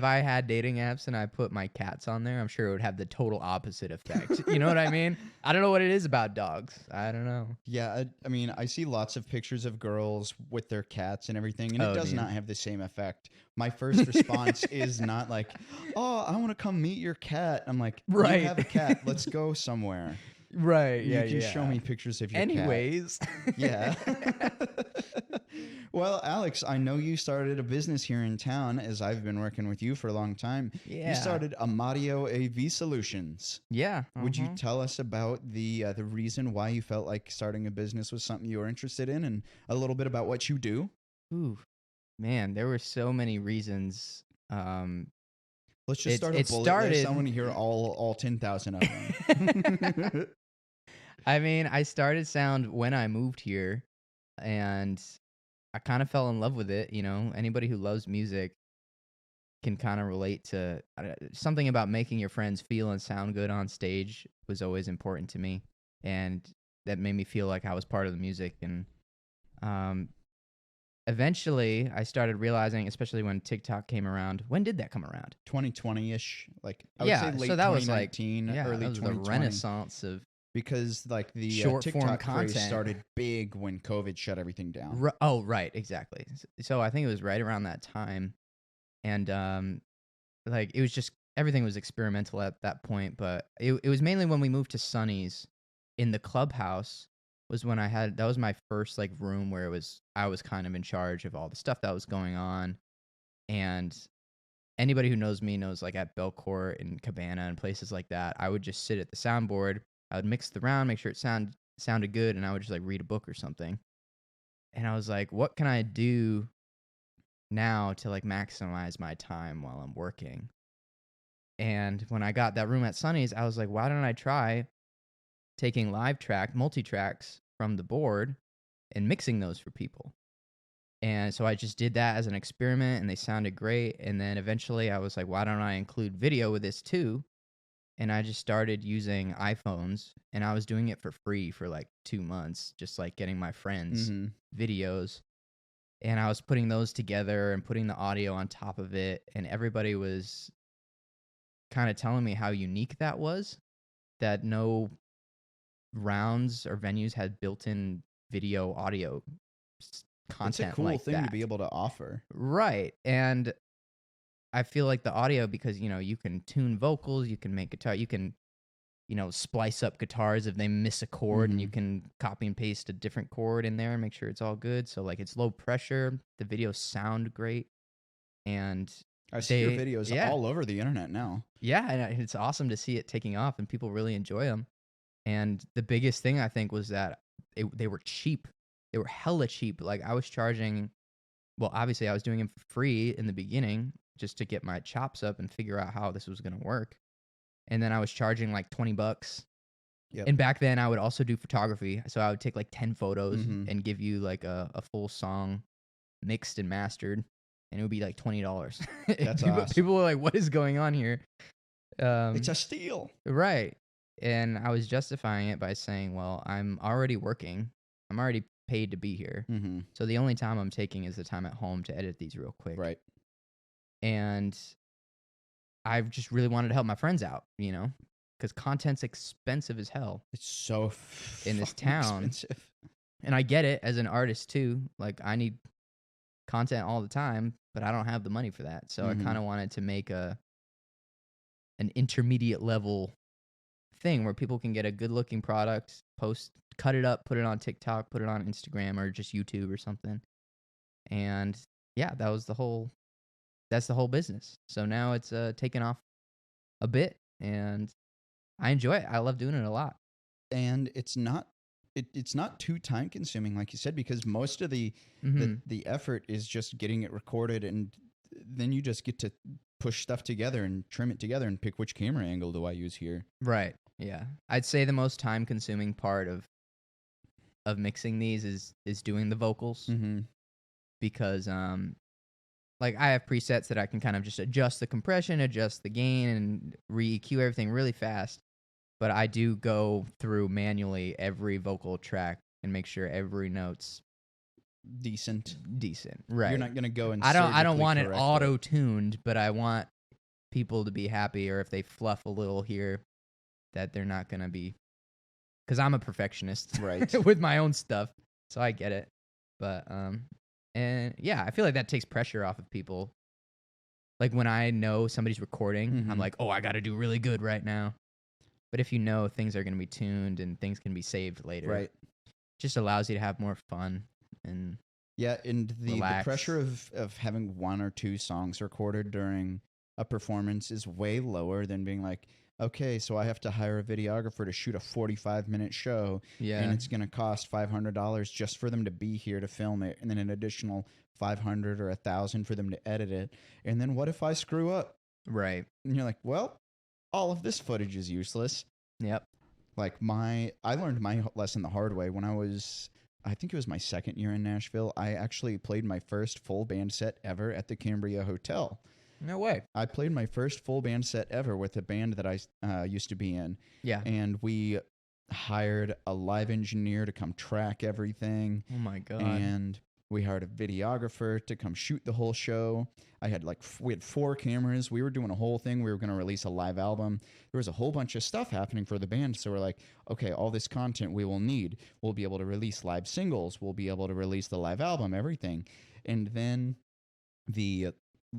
I had dating apps and I put my cats on there, I'm sure it would have the total opposite effect. You know what I mean? I don't know what it is about dogs. I don't know. Yeah, I mean, I see lots of pictures of girls with their cats and everything, and it Oh, does dude. not have the same effect. My first response is not like, "Oh, I want to come meet your cat." I'm like, Right. "You have a cat. Let's go somewhere." Right. You can show me pictures of your cat. Anyways. Yeah. Well, Alex, I know you started a business here in town, as I've been working with you for a long time. Yeah. You started Amadio AV Solutions. Yeah. Would you uh-huh. tell us about the reason why you felt like starting a business was something you were interested in, and a little bit about what you do? Ooh, man, there were so many reasons. Let's just start a It bullet list. I started. want to hear all 10,000 of them. I mean, I started sound when I moved here, and I kind of fell in love with it. You know, anybody who loves music can kind of relate to something about making your friends feel and sound good on stage was always important to me, and that made me feel like I was part of the music. And um, eventually, I started realizing, especially when TikTok came around. When did that come around? 2020-ish, like I would Yeah, say late so that was like 2019, yeah, early that was the 2020. renaissance of Because like the short form TikTok craze content. started big when COVID shut everything down. Oh, right, exactly. So I think it was right around that time, and like it was just everything was experimental at that point. But it was mainly when we moved to Sonny's in the clubhouse was when that was my first like room where I was kind of in charge of all the stuff that was going on, and anybody who knows me knows like at Belcourt and Cabana and places like that, I would just sit at the soundboard. I would mix the round, make sure it sounded good, and I would just like read a book or something. And I was like, what can I do now to like maximize my time while I'm working? And when I got that room at Sonny's, I was like, why don't I try taking multi-tracks from the board and mixing those for people? And so I just did that as an experiment, and they sounded great. And then eventually I was like, why don't I include video with this too? And I just started using iPhones, and I was doing it for free for like 2 months, just like getting my friends' Mm-hmm. videos. And I was putting those together and putting the audio on top of it. And everybody was kind of telling me how unique that was, that no rounds or venues had built-in video audio content It's a cool like thing that. to be able to offer. Right. And I feel like the audio, because, you know, you can tune vocals, you can make guitar, you can, you know, splice up guitars if they miss a chord, and you Mhm. can copy and paste a different chord in there and make sure it's all good. So, like, it's low pressure. The videos sound great. And I see your they, videos yeah, all over the internet now. yeah. And it's awesome to see it taking off and people really enjoy them. And the biggest thing I think was that they were cheap. They were hella cheap. Like, I was charging, well, obviously I was doing them for free in the beginning just to get my chops up and figure out how this was going to work. And then I was charging like $20. Yep. And back then I would also do photography. So I would take like 10 photos Mhm. and give you like a full song mixed and mastered. And it would be like $20. That's people, awesome. people were like, what is going on here? It's a steal. Right. And I was justifying it by saying, well, I'm already working. I'm already paid to be here. Mm-hmm. So the only time I'm taking is the time at home to edit these real quick. Right. And I just really wanted to help my friends out, because content's expensive as hell It's so in this fucking town. expensive. And I get it as an artist too. Like, I need content all the time, but I don't have the money for that. So I Mhm. kind of wanted to make an intermediate level thing where people can get a good looking product, cut it up, put it on TikTok, put it on Instagram or just YouTube or something. And yeah, that's the whole business. So now it's taken off a bit, and I enjoy it. I love doing it a lot. And it's not too time consuming, like you said, because most of the effort is just getting it recorded, and then you just get to push stuff together and trim it together and pick which camera angle do I use here. Right. Yeah. I'd say the most time consuming part of mixing these is doing the vocals, because like I have presets that I can kind of just adjust the compression, adjust the gain, and re-EQ everything really fast. But I do go through manually every vocal track and make sure every note's Decent. Right. You're not going to go and I don't surgically want it correct auto-tuned, but I want people to be happy, or if they fluff a little here, that they're not going to be, because I'm a perfectionist Right. with my own stuff, so I get it. But and yeah, I feel like that takes pressure off of people. Like when I know somebody's recording, I'm like, oh, I got to do really good right now. But if you know things are going to be tuned and things can be saved later, Right. it just allows you to have more fun and Yeah, and the relax. pressure of having one or two songs recorded during a performance is way lower than being like, okay, so I have to hire a videographer to shoot a 45-minute show, Yeah. and it's going to cost $500 just for them to be here to film it, and then an additional $500 or $1,000 for them to edit it. And then what if I screw up? Right. And you're like, well, all of this footage is useless. Yep. Like I learned my lesson the hard way when I think it was my second year in Nashville. I actually played my first full band set ever at the Cambria Hotel. No way. I played my first full band set ever with a band that I used to be in. Yeah. And we hired a live engineer to come track everything. Oh my God. And we hired a videographer to come shoot the whole show. We had 4 cameras. We were doing a whole thing. We were going to release a live album. There was a whole bunch of stuff happening for the band. So we're like, okay, all this content we will need. We'll be able to release live singles. We'll be able to release the live album, everything. And then the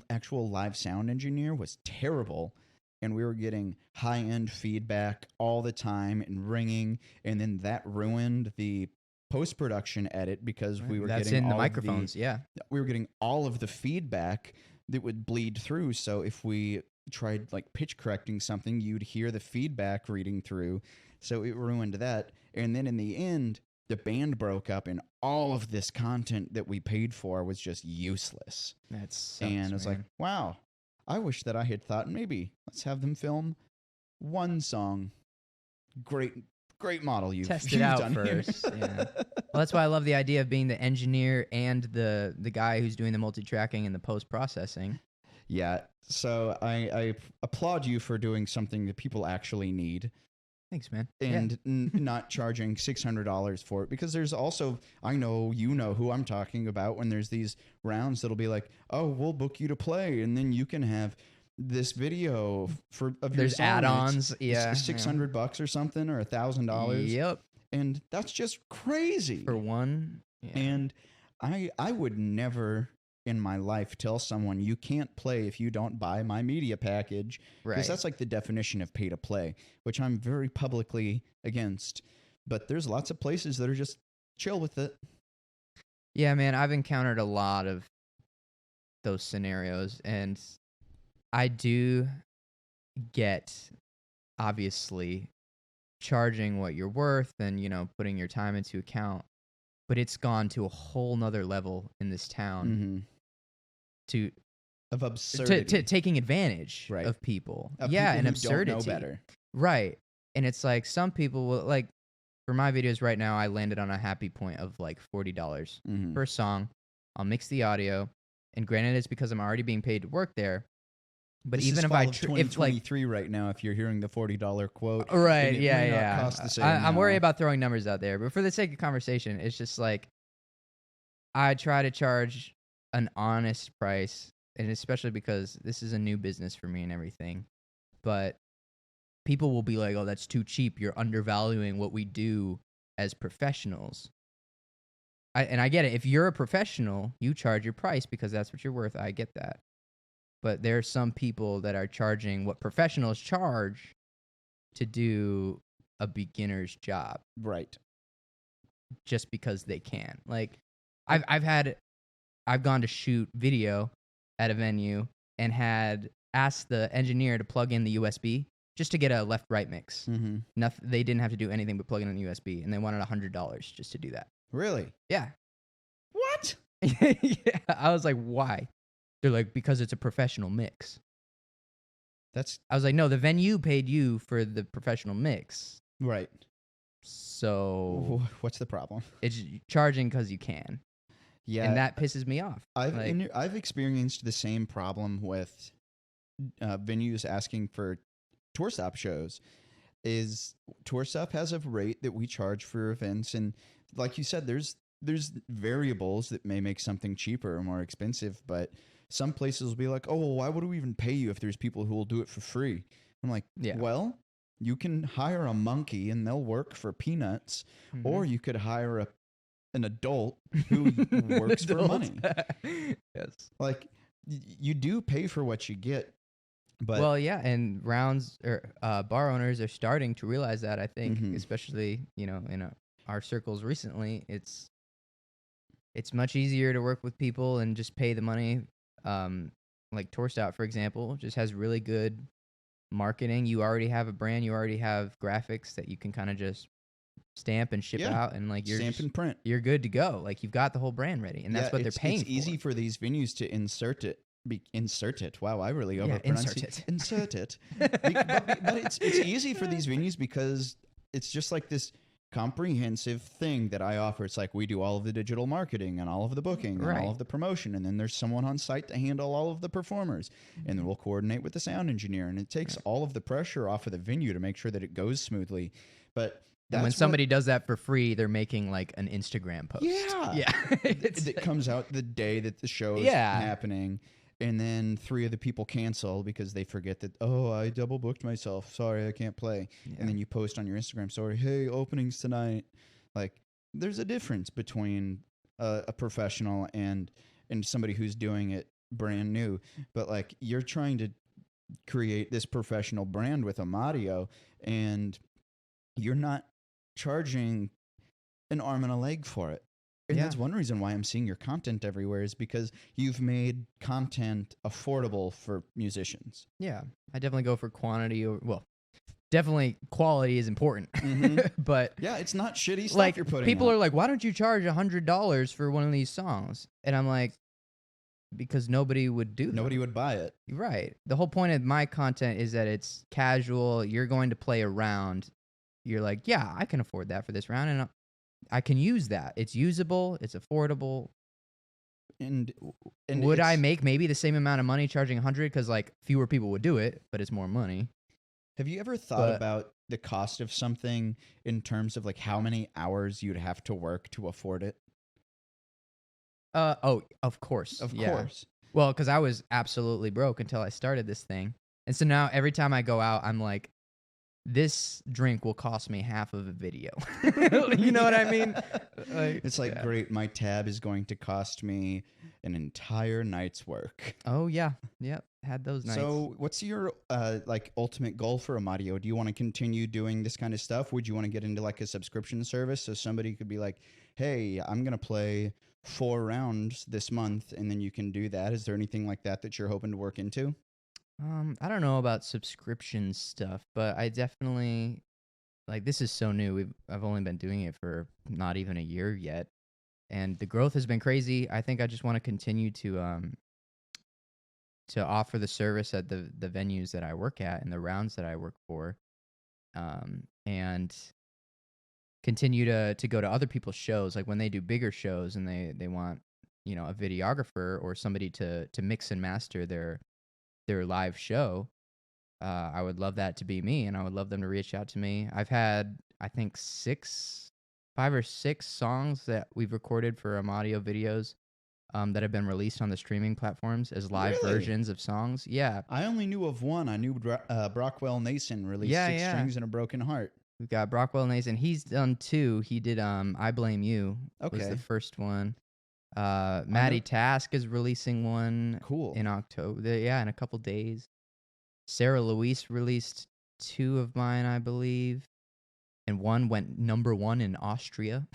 actual live sound engineer was terrible. And we were getting high-end feedback all the time and ringing. And then that ruined the post-production edit because we were That's getting in the all microphones. Yeah. we were getting all of the feedback that would bleed through. So if we tried like pitch correcting something, you'd hear the feedback reading through. So it ruined that. And then in the end, the band broke up and all of this content that we paid for was just useless. That sucks, And it's like, man. wow, I wish that I had thought maybe let's have them film one song. Great model you've Test it out done here. first. Yeah. Well, that's why I love the idea of being the engineer and the guy who's doing the multi-tracking and the post-processing. Yeah, so I applaud you for doing something that people actually need. Thanks, man. And not charging $600 for it, because there's also, I know you know who I'm talking about, when there's these rounds that'll be like, oh, we'll book you to play, and then you can have this video of your There's song, and add-ons, it's yeah, $600 or something, or $1,000. Yep. And that's just crazy. For one. Yeah. And I would never in my life tell someone you can't play if you don't buy my media package, because Right. that's like the definition of pay to play, which I'm very publicly against. But there's lots of places that are just chill with it. Yeah, man, I've encountered a lot of those scenarios, and I do get, obviously, charging what you're worth and, putting your time into account, but it's gone to a whole nother level in this town to Of absurdity. taking advantage Right. of people. Of Yeah, people and who absurdity. don't know better. Right. And it's like some people will, like, for my videos right now, I landed on a happy point of like $40 Mhm. per song. I'll mix the audio, and granted, it's because I'm already being paid to work there. But This even is if fall I, of if like, 2023 right now, if you're hearing the $40 quote, right, and it yeah, may not yeah. cost the same I'm now. worried about throwing numbers out there, but for the sake of conversation, it's just like I try to charge an honest price and especially because this is a new business for me and everything, but people will be like, "Oh, that's too cheap. You're undervaluing what we do as professionals." And I get it. If you're a professional, you charge your price because that's what you're worth. I get that. But there are some people that are charging what professionals charge to do a beginner's job Right. just because they can. Like I've gone to shoot video at a venue and had asked the engineer to plug in the USB just to get a left-right mix. Mm-hmm. Nothing, they didn't have to do anything but plug in the USB, and they wanted $100 just to do that. Really? Yeah. What? Yeah. I was like, why? They're like, because it's a professional mix. That's I was like, no, the venue paid you for the professional mix. right. So What's the problem? it's charging because you can. Yeah, And that pisses me off. I've experienced the same problem with venues asking for tour stop shows. Is tour stop has a rate that we charge for events, and like you said, there's variables that may make something cheaper or more expensive, but some places will be like, oh, well, why would we even pay you if there's people who will do it for free? I'm like, Yeah. well, you can hire a monkey and they'll work for peanuts, Mm-hmm. or you could hire an adult who works for money. Yes. Like, you do pay for what you get, but Well, yeah, and rounds or bar owners are starting to realize that. I think, Mhm. especially in our circles recently, it's much easier to work with people and just pay the money. Like Tour Stop, for example, just has really good marketing. You already have a brand. You already have graphics that you can kind of just stamp and ship Yeah. out, and like stamp and print. you're good to go. Like you've got the whole brand ready, and that's what they're paying It's easy for these venues to insert it. Insert it. Wow, I really Yeah, overpronounce insert it. Insert it. But it's easy for these venues because it's just like this comprehensive thing that I offer. It's like we do all of the digital marketing and all of the booking and Right. all of the promotion, and then there's someone on site to handle all of the performers, and then we'll coordinate with the sound engineer, and it takes all of the pressure off of the venue to make sure that it goes smoothly. But And when that's what- somebody does that for free, they're making like an Instagram post. Yeah. Yeah. it comes out the day that the show is Yeah. happening, and then 3 of the people cancel because they forget that, oh, I double booked myself, sorry, I can't play. Yeah. And then you post on your Instagram story, hey, openings tonight. Like, there's a difference between a professional and somebody who's doing it brand new. But like, you're trying to create this professional brand with Amadio, and you're not charging an arm and a leg for it. And Yeah. that's one reason why I'm seeing your content everywhere, is because you've made content affordable for musicians. Yeah, I definitely go for quantity. Well, definitely quality is important, Mhm. but Yeah, it's not shitty stuff like you're putting people out. are like, "Why don't you charge $100 for one of these songs?" And I'm like, because nobody would do that. Nobody would buy it. Right. The whole point of my content is that it's casual. You're going to play a round. You're like, yeah, I can afford that for this round, and I can use that. It's usable. It's affordable. And Would I it's- make maybe the same amount of money charging 100 because like fewer people would do it, but it's more money. Have you ever thought But- about the cost of something in terms of like how many hours you'd have to work to afford it? Oh, of course. Of Yeah. course. Well, because I was absolutely broke until I started this thing. And so now every time I go out, I'm like, this drink will cost me half of a video. You know what I mean? It's like, yeah. great, my tab is going to cost me an entire night's work. Oh, yeah. Yep. Had those nights. So what's your like ultimate goal for Amadio? Do you want to continue doing this kind of stuff? Would you want to get into like a subscription service so somebody could be like, hey, I'm going to play 4 rounds this month, and then you can do that? Is there anything like that you're hoping to work into? I don't know about subscription stuff, but I definitely like this is so new. I've only been doing it for not even a year yet, and the growth has been crazy. I think I just want to continue to offer the service at the venues that I work at and the rounds that I work for, and continue to go to other people's shows. Like when they do bigger shows and they want a videographer or somebody to mix and master their live show, I would love that to be me, and I would love them to reach out to me. I've had, I think, 5 or 6 songs that we've recorded for Amadio videos that have been released on the streaming platforms as live Really? versions of songs. Yeah. I only knew of one. I knew Brockwell Nason released Yeah, Six yeah. Strings and a Broken Heart. We've got Brockwell Nason. He's done 2. He did I Blame You was Okay. the first one. Maddie Task is releasing one Cool. in October. Yeah, in a couple days. Sarah Louise released 2 of mine, I believe. And one went number 1 in Austria,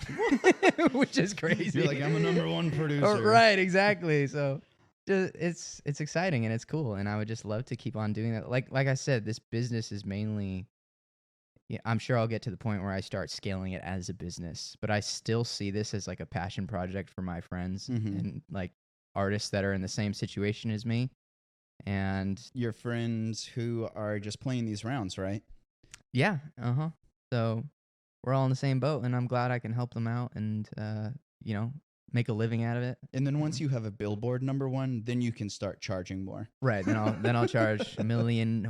which is crazy. You're like, I'm a number 1 producer. Oh, right, exactly. So it's exciting and it's cool, and I would just love to keep on doing that. Like I said, this business is mainly. Yeah, I'm sure I'll get to the point where I start scaling it as a business, but I still see this as like a passion project for my friends and like artists that are in the same situation as me. And Your friends who are just playing these rounds, right? yeah, so we're all in the same boat, and I'm glad I can help them out and make a living out of it. And then once you have a Billboard number 1, then you can start charging more. Right, then I'll charge $1 million.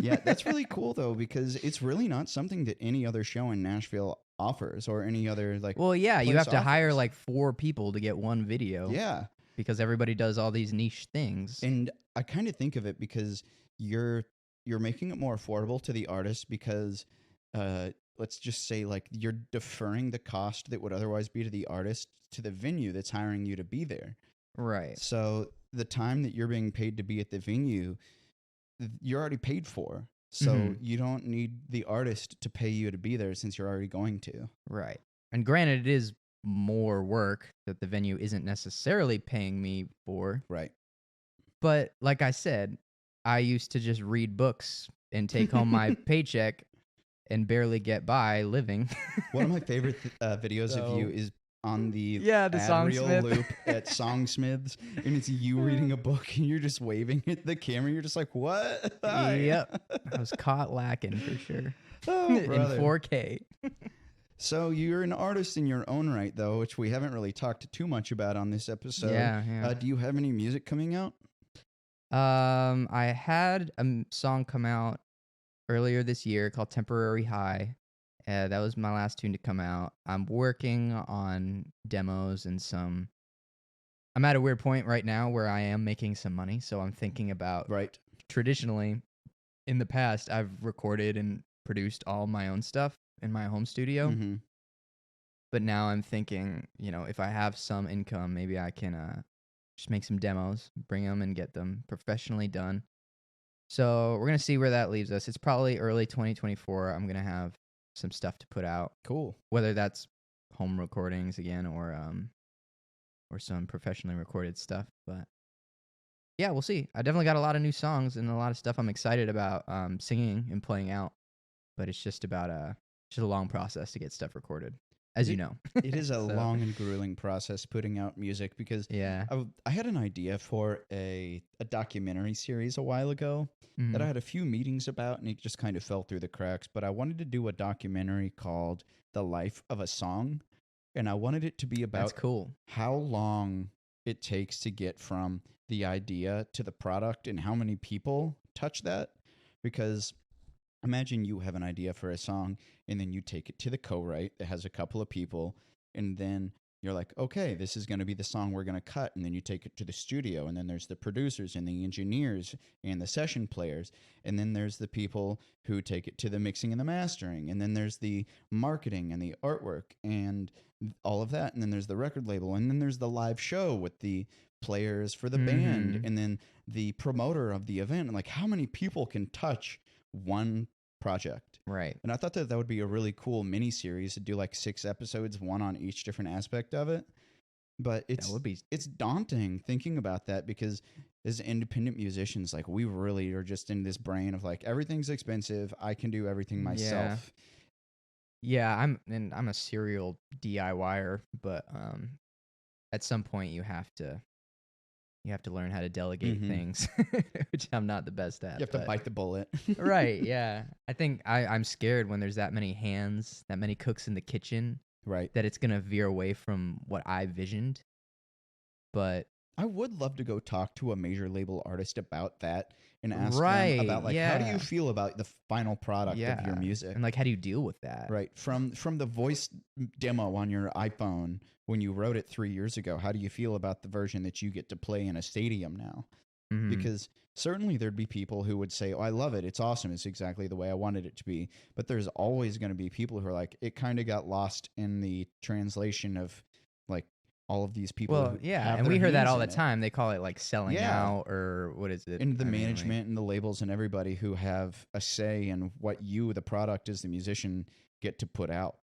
Yeah, that's really cool though, because it's really not something that any other show in Nashville offers or any other like. Well, yeah, you place have to hire offers. like 4 people to get one video. Yeah, Because everybody does all these niche things. and I kind of think of it because you're making it more affordable to the artist because, let's just say like you're deferring the cost that would otherwise be to the artist to the venue that's hiring you to be there. Right. So the time that you're being paid to be at the venue, you're already paid for. So you don't need the artist to pay you to be there since you're already going to. Right. And granted, it is more work that the venue isn't necessarily paying me for. Right. But like I said, I used to just read books and take home my paycheck and barely get by living. One of my favorite videos of you So- is on the Yeah, the ad reel Songsmith. loop at Songsmiths, and it's you reading a book and you're just waving at the camera. You're just like, what? Hi. Yep. I was caught lacking for sure. Oh, In brother. 4K. So you're an artist in your own right, though, which we haven't really talked too much about on this episode. Yeah. Do you have any music coming out? I had a song come out earlier this year called Temporary High. That was my last tune to come out. I'm working on demos and I'm at a weird point right now where I am making some money, so I'm thinking about Right. traditionally in the past I've recorded and produced all my own stuff in my home studio. Mm-hmm. But now I'm thinking, if I have some income, maybe I can just make some demos, bring them and get them professionally done. So we're going to see where that leaves us. It's probably early 2024. I'm going to have some stuff to put out, Cool. whether that's home recordings again or some professionally recorded stuff. But yeah, we'll see. I definitely got a lot of new songs and a lot of stuff I'm excited about singing and playing out. But it's just about just a long process to get stuff recorded, as you know. It is a So, long and grueling process putting out music because Yeah. I had an idea for a documentary series a while ago that I Mhm. had a few meetings about, and it just kind of fell through the cracks. But I wanted to do a documentary called The Life of a Song, and I wanted it to be That's about cool. how long it takes to get from the idea to the product and how many people touch that. Because imagine you have an idea for a song and then you take it to the co-write that has a couple of people, and then you're like, okay, this is going to be the song we're going to cut. And then you take it to the studio, and then there's the producers and the engineers and the session players. And then there's the people who take it to the mixing and the mastering. And then there's the marketing and the artwork and all of that. And then there's the record label. And then there's the live show with the players for the band. Mhm. And then the promoter of the event. And like, how many people can touch one project? Right. And I thought that would be a really cool mini series to do like 6 episodes, one on each different aspect of it. But That would be it's daunting thinking about that because as independent musicians, like we really are just in this brain of like everything's expensive. I can do everything myself. Yeah, I'm a serial DIYer, but at some point you have to learn how to delegate Mhm. things, which I'm not the best at. You have to but- bite the bullet. Right, yeah. I think I'm scared when there's that many hands, that many cooks in the kitchen, Right. that it's going to veer away from what I visioned. But I would love to go talk to a major label artist about that and ask Right, them about, like, how do yeah. you feel about the final product of your Yeah. music? And like, how do you deal with that? Right. From the voice demo on your iPhone when you wrote it 3 years ago, how do you feel about the version that you get to play in a stadium now? Mhm. Because certainly there'd be people who would say, "Oh, I love it. It's awesome. It's exactly the way I wanted it to be." But there's always going to be people who are like, it kind of got lost in the translation of, like, all of these people Well, who yeah, have and we their hear that hands all the in it. time. They call it like selling Yeah. out, or what is it? And the I mean, like- management and the labels and everybody who have a say in what you, the product, as the musician, get to put out.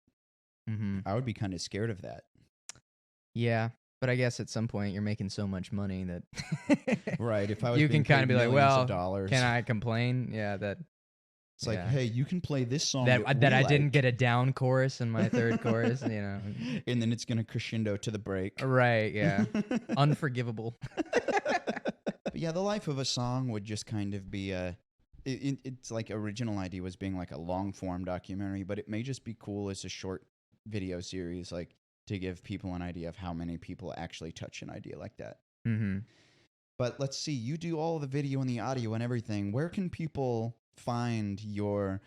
Mhm. I would be kind of scared of that. Yeah, but I guess at some point you're making so much money that Right. If I was you being can kind paid of be like, millions well, of dollars, can I complain? Yeah, that it's like, yeah. hey, you can play this song that that, that we I didn't like. get a down chorus in my third chorus. You know, And then it's going to crescendo to the break. right? Yeah, unforgivable. But yeah, the life of a song would just kind of be it's like original idea was being like a long form documentary, but it may just be cool as a short video series, like to give people an idea of how many people actually touch an idea like that. Mm-hmm. But let's see, you do all the video and the audio and everything. Where can people find your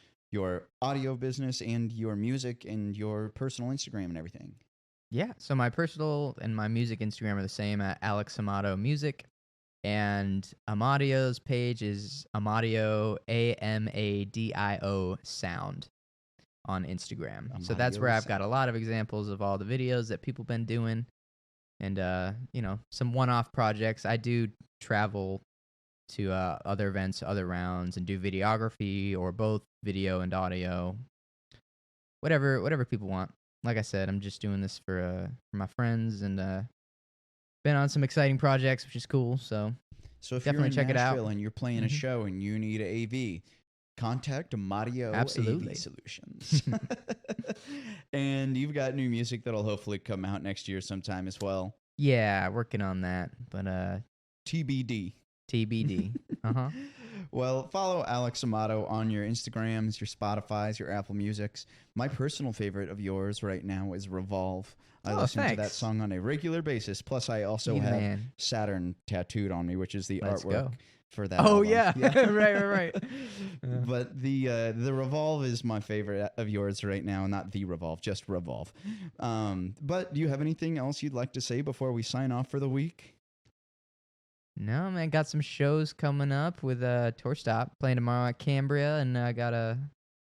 audio business and your music and your personal Instagram and everything? Yeah, so my personal and my music Instagram are the same at Alex Amato Music, and Amadio's page is Amadio AMADIO Sound on Instagram. So that's Amadio where I've got a Sound. lot of examples of all the videos that people been doing, and some one-off projects. I do travel to other events, other rounds, and do videography or both video and audio, whatever people want. Like I said, I'm just doing this for my friends, and been on some exciting projects, which is cool. So So if definitely you're in check it out. Nashville and you're playing a Mhm. show and you need an AV, contact Amadio Absolutely. AV Solutions. And you've got new music that'll hopefully come out next year sometime as well. Yeah, working on that, but TBD. TBD. Uh-huh. Well, follow Alex Amato on your Instagrams, your Spotifys, your Apple Musics. My personal favorite of yours right now is Revolve. I Oh, listen to that thanks. song on a regular basis. Plus, I also You have man. Saturn tattooed on me, which is the Let's artwork go. for that. Oh album. yeah. right. Yeah. But the Revolve is my favorite of yours right now. Not the Revolve, just Revolve. But do you have anything else you'd like to say before we sign off for the week? No, man, got some shows coming up with Tour Stop, playing tomorrow at Cambria, and I got a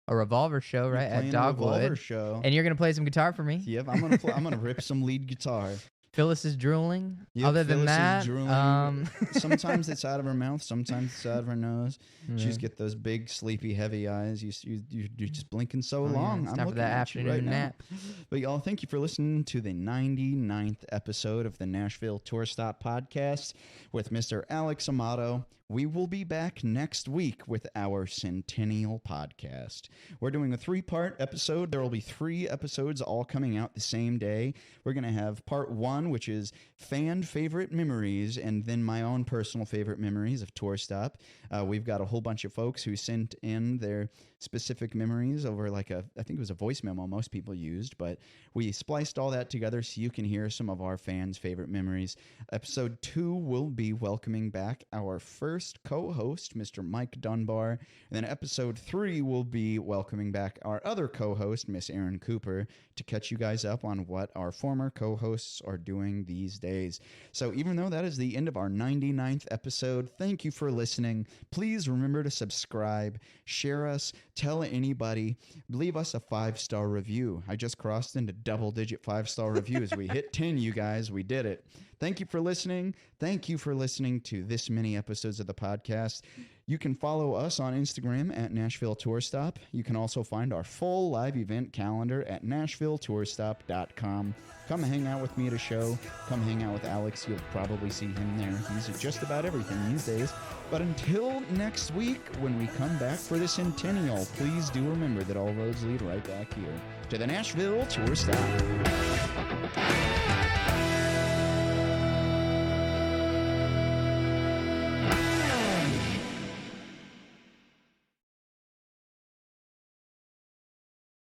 Revolver show You're right at playing a Revolver Dogwood. show. And you're gonna play some guitar for me. Yep, I'm gonna rip some lead guitar. Phyllis is drooling. Yep, Other than Phyllis is that, drooling. Sometimes it's out of her mouth, sometimes it's out of her nose. She's yeah. get those big, sleepy, heavy eyes. You're just blinking so Oh, yeah, long. it's I'm time for looking that at you right afternoon now. nap. But y'all, thank you for listening to the 99th episode of the Nashville Tour Stop podcast with Mr. Alex Amato. We will be back next week with our Centennial podcast. We're doing a 3-part episode. There will be 3 episodes all coming out the same day. We're going to have part 1, which is fan favorite memories, and then my own personal favorite memories of Tour Stop. We've got a whole bunch of folks who sent in their specific memories over I think it was a voice memo most people used, but we spliced all that together so you can hear some of our fans' favorite memories. Episode 2 will be welcoming back our first co-host, Mr. Mike Dunbar, and then episode 3 will be welcoming back our other co-host, Miss Erin Cooper, to catch you guys up on what our former co-hosts are doing these days. So even though that is the end of our 99th episode, thank you for listening. Please remember to subscribe, share us, tell anybody, leave us a 5-star review. I just crossed into double-digit 5-star reviews. We hit 10, you guys. We did it. Thank you for listening. Thank you for listening to this many episodes of the podcast. You can follow us on Instagram at Nashville Tour Stop. You can also find our full live event calendar at NashvilleTourStop.com. Come hang out with me at a show. Come hang out with Alex. You'll probably see him there. He's at just about everything these days. But until next week, when we come back for the Centennial, please do remember that all roads lead right back here to the Nashville Tour Stop.